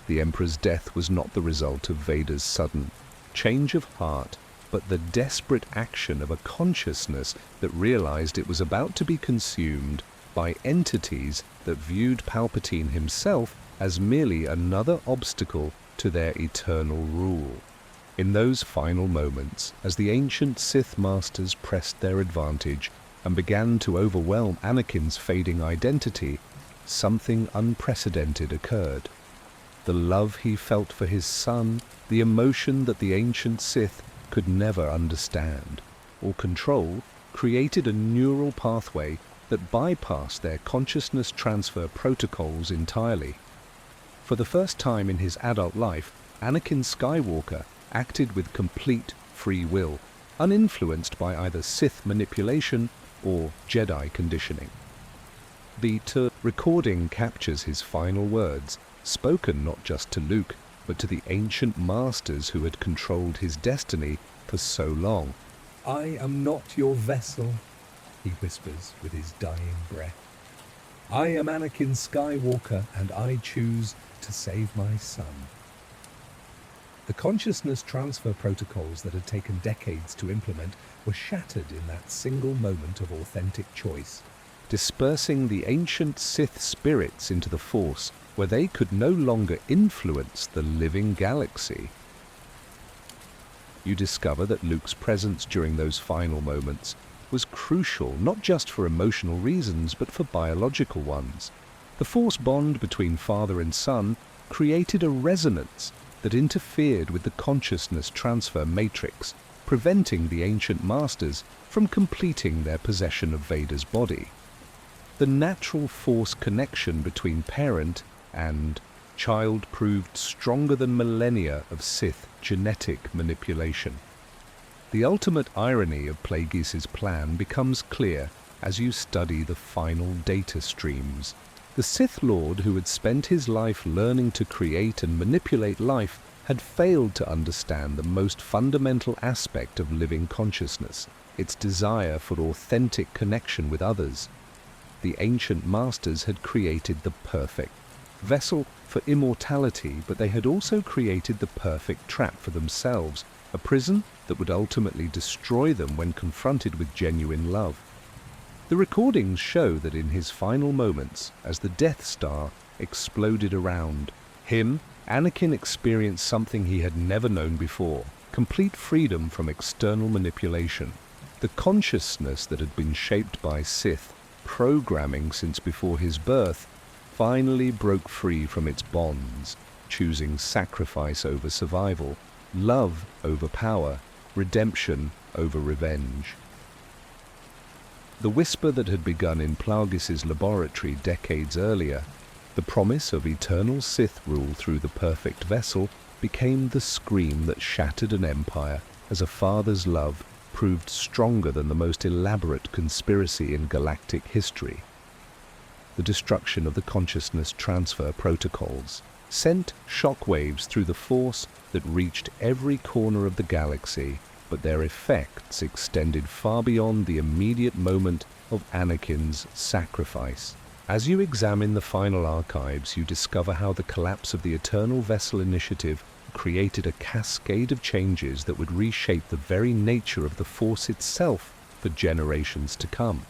The Emperor's death was not the result of Vader's sudden change of heart, but the desperate action of a consciousness that realized it was about to be consumed by entities that viewed Palpatine himself as merely another obstacle to their eternal rule. In those final moments, as the ancient Sith Masters pressed their advantage and began to overwhelm Anakin's fading identity, something unprecedented occurred. The love he felt for his son, the emotion that the ancient Sith could never understand or control, created a neural pathway that bypassed their consciousness transfer protocols entirely. For the first time in his adult life, Anakin Skywalker acted with complete free will, uninfluenced by either Sith manipulation or Jedi conditioning. The recording captures his final words, spoken not just to Luke, but to the ancient masters who had controlled his destiny for so long. "I am not your vessel," he whispers with his dying breath. "I am Anakin Skywalker, and I choose to save my son." The consciousness transfer protocols that had taken decades to implement were shattered in that single moment of authentic choice, dispersing the ancient Sith spirits into the Force, where they could no longer influence the living galaxy. You discover that Luke's presence during those final moments was crucial not just for emotional reasons, but for biological ones. The Force bond between father and son created a resonance that interfered with the consciousness transfer matrix, preventing the ancient masters from completing their possession of Vader's body. The natural force connection between parent and child proved stronger than millennia of Sith genetic manipulation. The ultimate irony of Plagueis' plan becomes clear as you study the final data streams. The Sith Lord, who had spent his life learning to create and manipulate life, had failed to understand the most fundamental aspect of living consciousness, its desire for authentic connection with others. The ancient masters had created the perfect vessel for immortality, but they had also created the perfect trap for themselves, a prison that would ultimately destroy them when confronted with genuine love. The recordings show that in his final moments, as the Death Star exploded around him, Anakin experienced something he had never known before: complete freedom from external manipulation. The consciousness that had been shaped by Sith programming since before his birth finally broke free from its bonds, choosing sacrifice over survival, love over power, redemption over revenge. The whisper that had begun in Plagueis' laboratory decades earlier, the promise of eternal Sith rule through the perfect vessel, became the scream that shattered an empire as a father's love proved stronger than the most elaborate conspiracy in galactic history. The destruction of the consciousness transfer protocols sent shockwaves through the Force that reached every corner of the galaxy, but their effects extended far beyond the immediate moment of Anakin's sacrifice. As you examine the final archives, you discover how the collapse of the Eternal Vessel Initiative created a cascade of changes that would reshape the very nature of the Force itself for generations to come.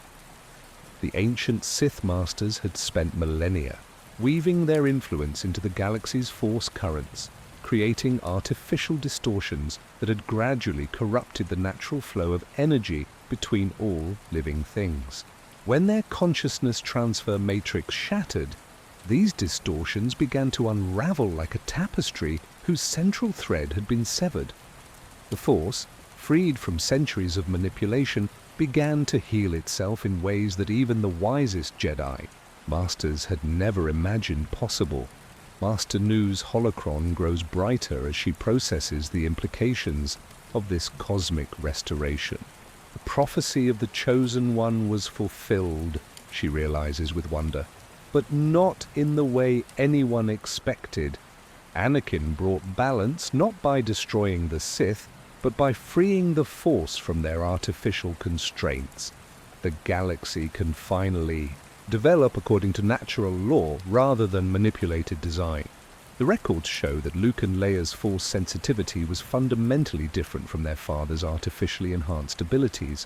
The ancient Sith Masters had spent millennia weaving their influence into the galaxy's force currents, creating artificial distortions that had gradually corrupted the natural flow of energy between all living things. When their consciousness transfer matrix shattered, these distortions began to unravel like a tapestry whose central thread had been severed. The Force, freed from centuries of manipulation, began to heal itself in ways that even the wisest Jedi Masters had never imagined possible. Master Nu's holocron grows brighter as she processes the implications of this cosmic restoration. The prophecy of the Chosen One was fulfilled, she realizes with wonder, but not in the way anyone expected. Anakin brought balance not by destroying the Sith, but by freeing the Force from their artificial constraints. The galaxy can finally develop according to natural law rather than manipulated design. The records show that Luke and Leia's Force sensitivity was fundamentally different from their father's artificially enhanced abilities.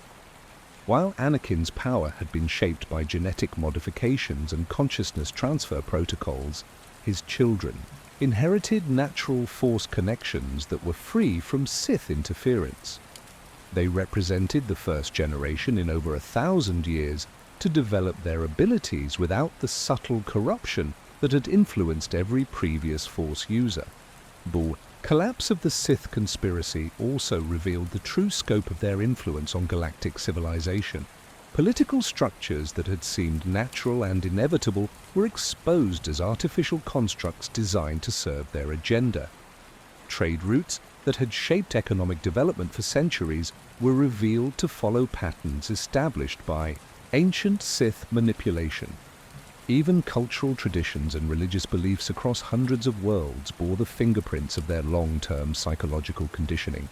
While Anakin's power had been shaped by genetic modifications and consciousness transfer protocols, his children inherited natural Force connections that were free from Sith interference. They represented the first generation in over 1,000 years to develop their abilities without the subtle corruption that had influenced every previous Force user. The collapse of the Sith conspiracy also revealed the true scope of their influence on galactic civilization. Political structures that had seemed natural and inevitable were exposed as artificial constructs designed to serve their agenda. Trade routes that had shaped economic development for centuries were revealed to follow patterns established by ancient Sith manipulation. Even cultural traditions and religious beliefs across hundreds of worlds bore the fingerprints of their long-term psychological conditioning.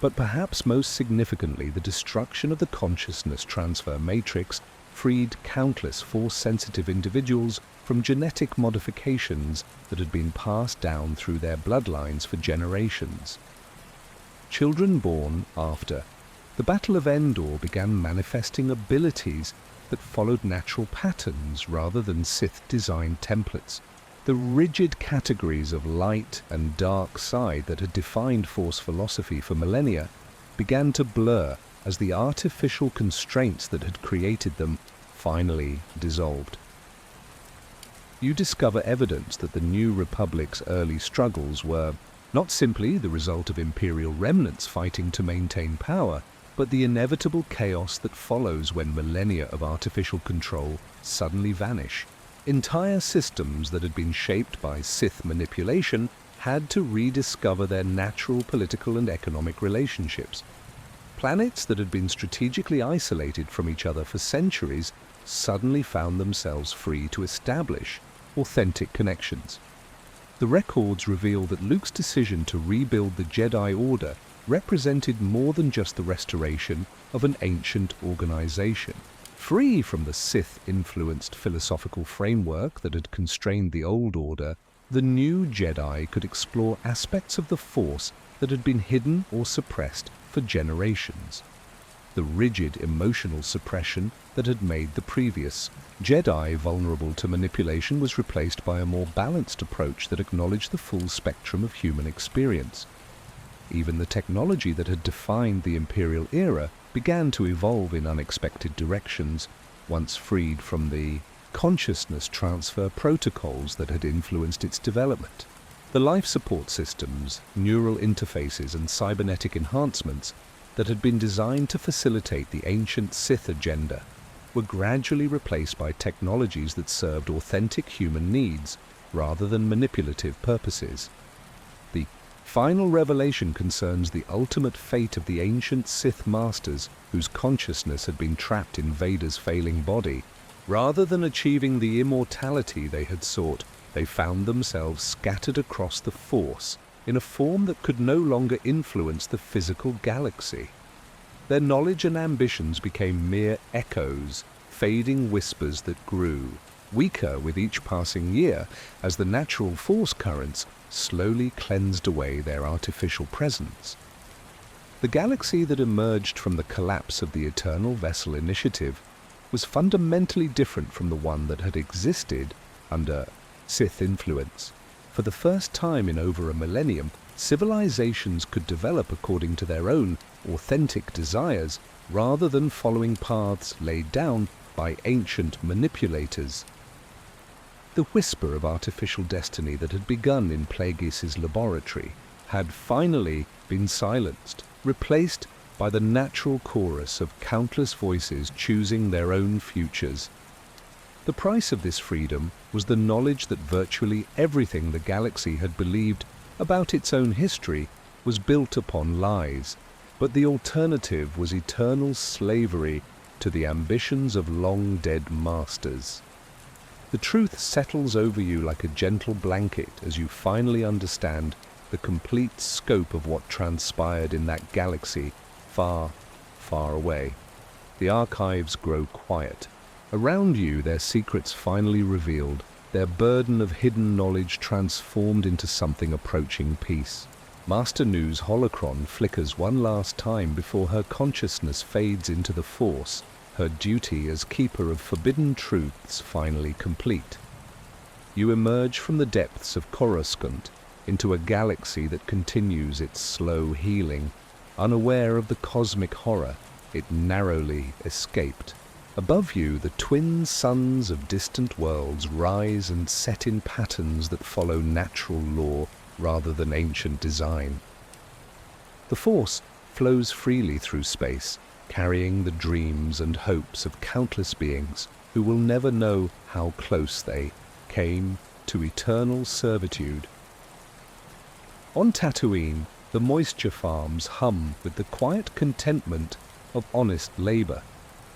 But perhaps most significantly, the destruction of the consciousness transfer matrix freed countless Force-sensitive individuals from genetic modifications that had been passed down through their bloodlines for generations. Children born after the Battle of Endor began manifesting abilities that followed natural patterns rather than Sith-designed templates. The rigid categories of light and dark side that had defined Force philosophy for millennia began to blur as the artificial constraints that had created them finally dissolved. You discover evidence that the New Republic's early struggles were not simply the result of Imperial remnants fighting to maintain power, but the inevitable chaos that follows when millennia of artificial control suddenly vanish. Entire systems that had been shaped by Sith manipulation had to rediscover their natural political and economic relationships. Planets that had been strategically isolated from each other for centuries suddenly found themselves free to establish authentic connections. The records reveal that Luke's decision to rebuild the Jedi Order represented more than just the restoration of an ancient organization. Free from the Sith-influenced philosophical framework that had constrained the old order, the new Jedi could explore aspects of the Force that had been hidden or suppressed for generations. The rigid emotional suppression that had made the previous Jedi vulnerable to manipulation was replaced by a more balanced approach that acknowledged the full spectrum of human experience. Even the technology that had defined the Imperial era began to evolve in unexpected directions, once freed from the consciousness transfer protocols that had influenced its development. The life support systems, neural interfaces, and cybernetic enhancements that had been designed to facilitate the ancient Sith agenda were gradually replaced by technologies that served authentic human needs rather than manipulative purposes. The final revelation concerns the ultimate fate of the ancient Sith masters whose consciousness had been trapped in Vader's failing body. Rather than achieving the immortality they had sought, they found themselves scattered across the Force in a form that could no longer influence the physical galaxy. Their knowledge and ambitions became mere echoes, fading whispers that grew, weaker with each passing year as the natural Force currents slowly cleansed away their artificial presence. The galaxy that emerged from the collapse of the Eternal Vessel Initiative was fundamentally different from the one that had existed under Sith influence. For the first time in over a millennium, civilizations could develop according to their own authentic desires rather than following paths laid down by ancient manipulators. The whisper of artificial destiny that had begun in Plagueis' laboratory had finally been silenced, replaced by the natural chorus of countless voices choosing their own futures. The price of this freedom was the knowledge that virtually everything the galaxy had believed about its own history was built upon lies, but the alternative was eternal slavery to the ambitions of long-dead masters. The truth settles over you like a gentle blanket as you finally understand the complete scope of what transpired in that galaxy far, far away. The archives grow quiet. Around you, their secrets finally revealed, their burden of hidden knowledge transformed into something approaching peace. Master Nu's holocron flickers one last time before her consciousness fades into the Force, her duty as keeper of forbidden truths finally complete. You emerge from the depths of Coruscant into a galaxy that continues its slow healing, unaware of the cosmic horror it narrowly escaped. Above you, the twin suns of distant worlds rise and set in patterns that follow natural law rather than ancient design. The Force flows freely through space, carrying the dreams and hopes of countless beings who will never know how close they came to eternal servitude. On Tatooine, the moisture farms hum with the quiet contentment of honest labor,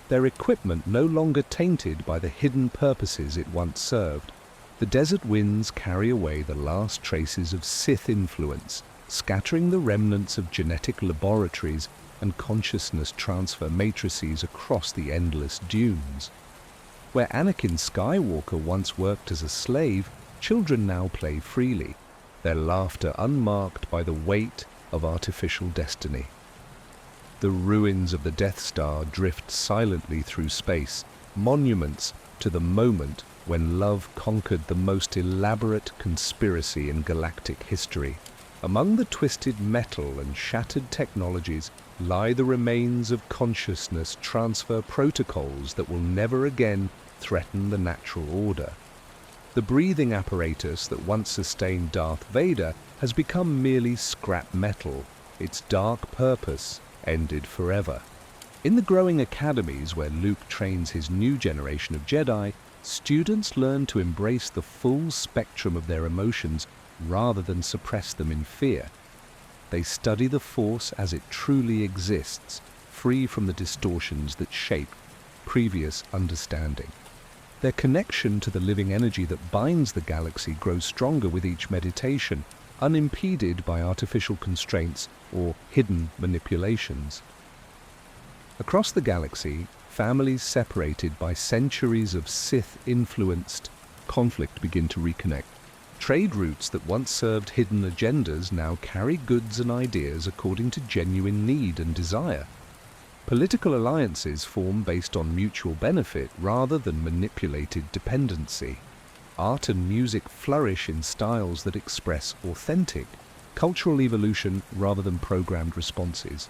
their equipment no longer tainted by the hidden purposes it once served. The desert winds carry away the last traces of Sith influence, scattering the remnants of genetic laboratories and consciousness transfer matrices across the endless dunes. Where Anakin Skywalker once worked as a slave, children now play freely, their laughter unmarked by the weight of artificial destiny. The ruins of the Death Star drift silently through space, monuments to the moment when love conquered the most elaborate conspiracy in galactic history. Among the twisted metal and shattered technologies lie the remains of consciousness transfer protocols that will never again threaten the natural order. The breathing apparatus that once sustained Darth Vader has become merely scrap metal, its dark purpose ended forever. In the growing academies where Luke trains his new generation of Jedi, students learn to embrace the full spectrum of their emotions rather than suppress them in fear. They study the Force as it truly exists, free from the distortions that shape previous understanding. Their connection to the living energy that binds the galaxy grows stronger with each meditation, unimpeded by artificial constraints or hidden manipulations. Across the galaxy, families separated by centuries of Sith-influenced conflict begin to reconnect. Trade routes that once served hidden agendas now carry goods and ideas according to genuine need and desire. Political alliances form based on mutual benefit rather than manipulated dependency. Art and music flourish in styles that express authentic, cultural evolution rather than programmed responses.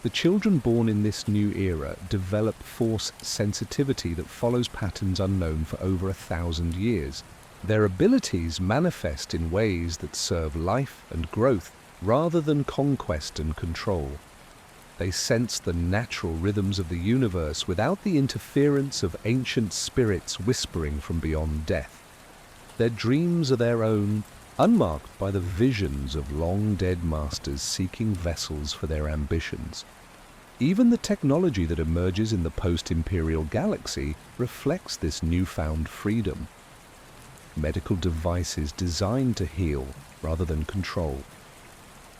The children born in this new era develop Force sensitivity that follows patterns unknown for over 1,000 years. Their abilities manifest in ways that serve life and growth rather than conquest and control. They sense the natural rhythms of the universe without the interference of ancient spirits whispering from beyond death. Their dreams are their own, unmarked by the visions of long-dead masters seeking vessels for their ambitions. Even the technology that emerges in the post-imperial galaxy reflects this newfound freedom. Medical devices designed to heal rather than control.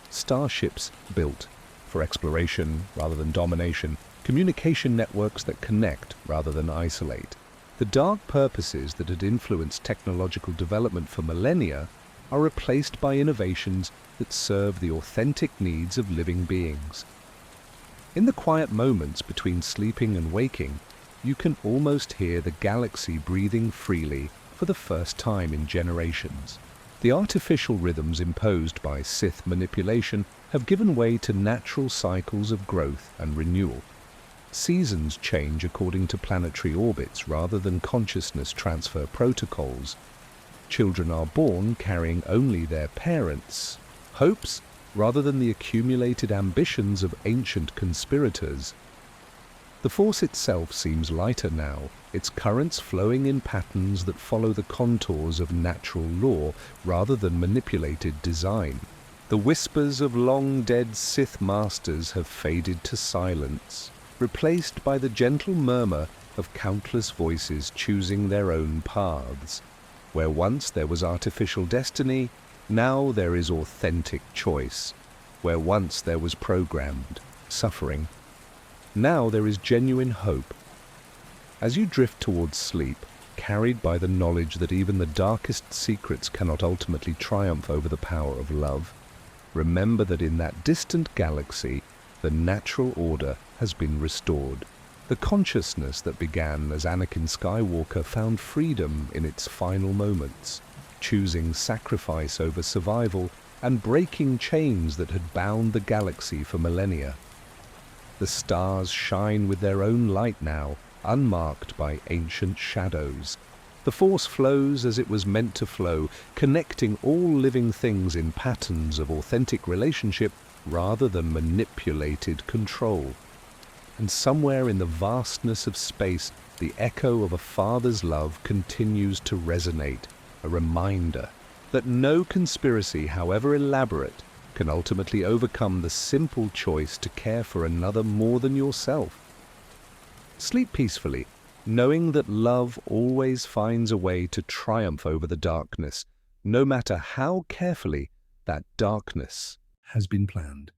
Starships built for exploration rather than domination. Communication networks that connect rather than isolate. The dark purposes that had influenced technological development for millennia are replaced by innovations that serve the authentic needs of living beings. In the quiet moments between sleeping and waking, you can almost hear the galaxy breathing freely for the first time in generations. The artificial rhythms imposed by Sith manipulation have given way to natural cycles of growth and renewal. Seasons change according to planetary orbits rather than consciousness transfer protocols. Children are born carrying only their parents' hopes rather than the accumulated ambitions of ancient conspirators. The Force itself seems lighter now, its currents flowing in patterns that follow the contours of natural law rather than manipulated design. The whispers of long-dead Sith masters have faded to silence, replaced by the gentle murmur of countless voices choosing their own paths. Where once there was artificial destiny, now there is authentic choice. Where once there was programmed suffering, now there is genuine hope. As you drift towards sleep, carried by the knowledge that even the darkest secrets cannot ultimately triumph over the power of love, remember that in that distant galaxy, the natural order has been restored. The consciousness that began as Anakin Skywalker found freedom in its final moments, choosing sacrifice over survival and breaking chains that had bound the galaxy for millennia. The stars shine with their own light now, unmarked by ancient shadows. The Force flows as it was meant to flow, connecting all living things in patterns of authentic relationship rather than manipulated control. And somewhere in the vastness of space, the echo of a father's love continues to resonate, a reminder that no conspiracy, however elaborate, can ultimately overcome the simple choice to care for another more than yourself. Sleep peacefully, knowing that love always finds a way to triumph over the darkness, no matter how carefully that darkness has been planned.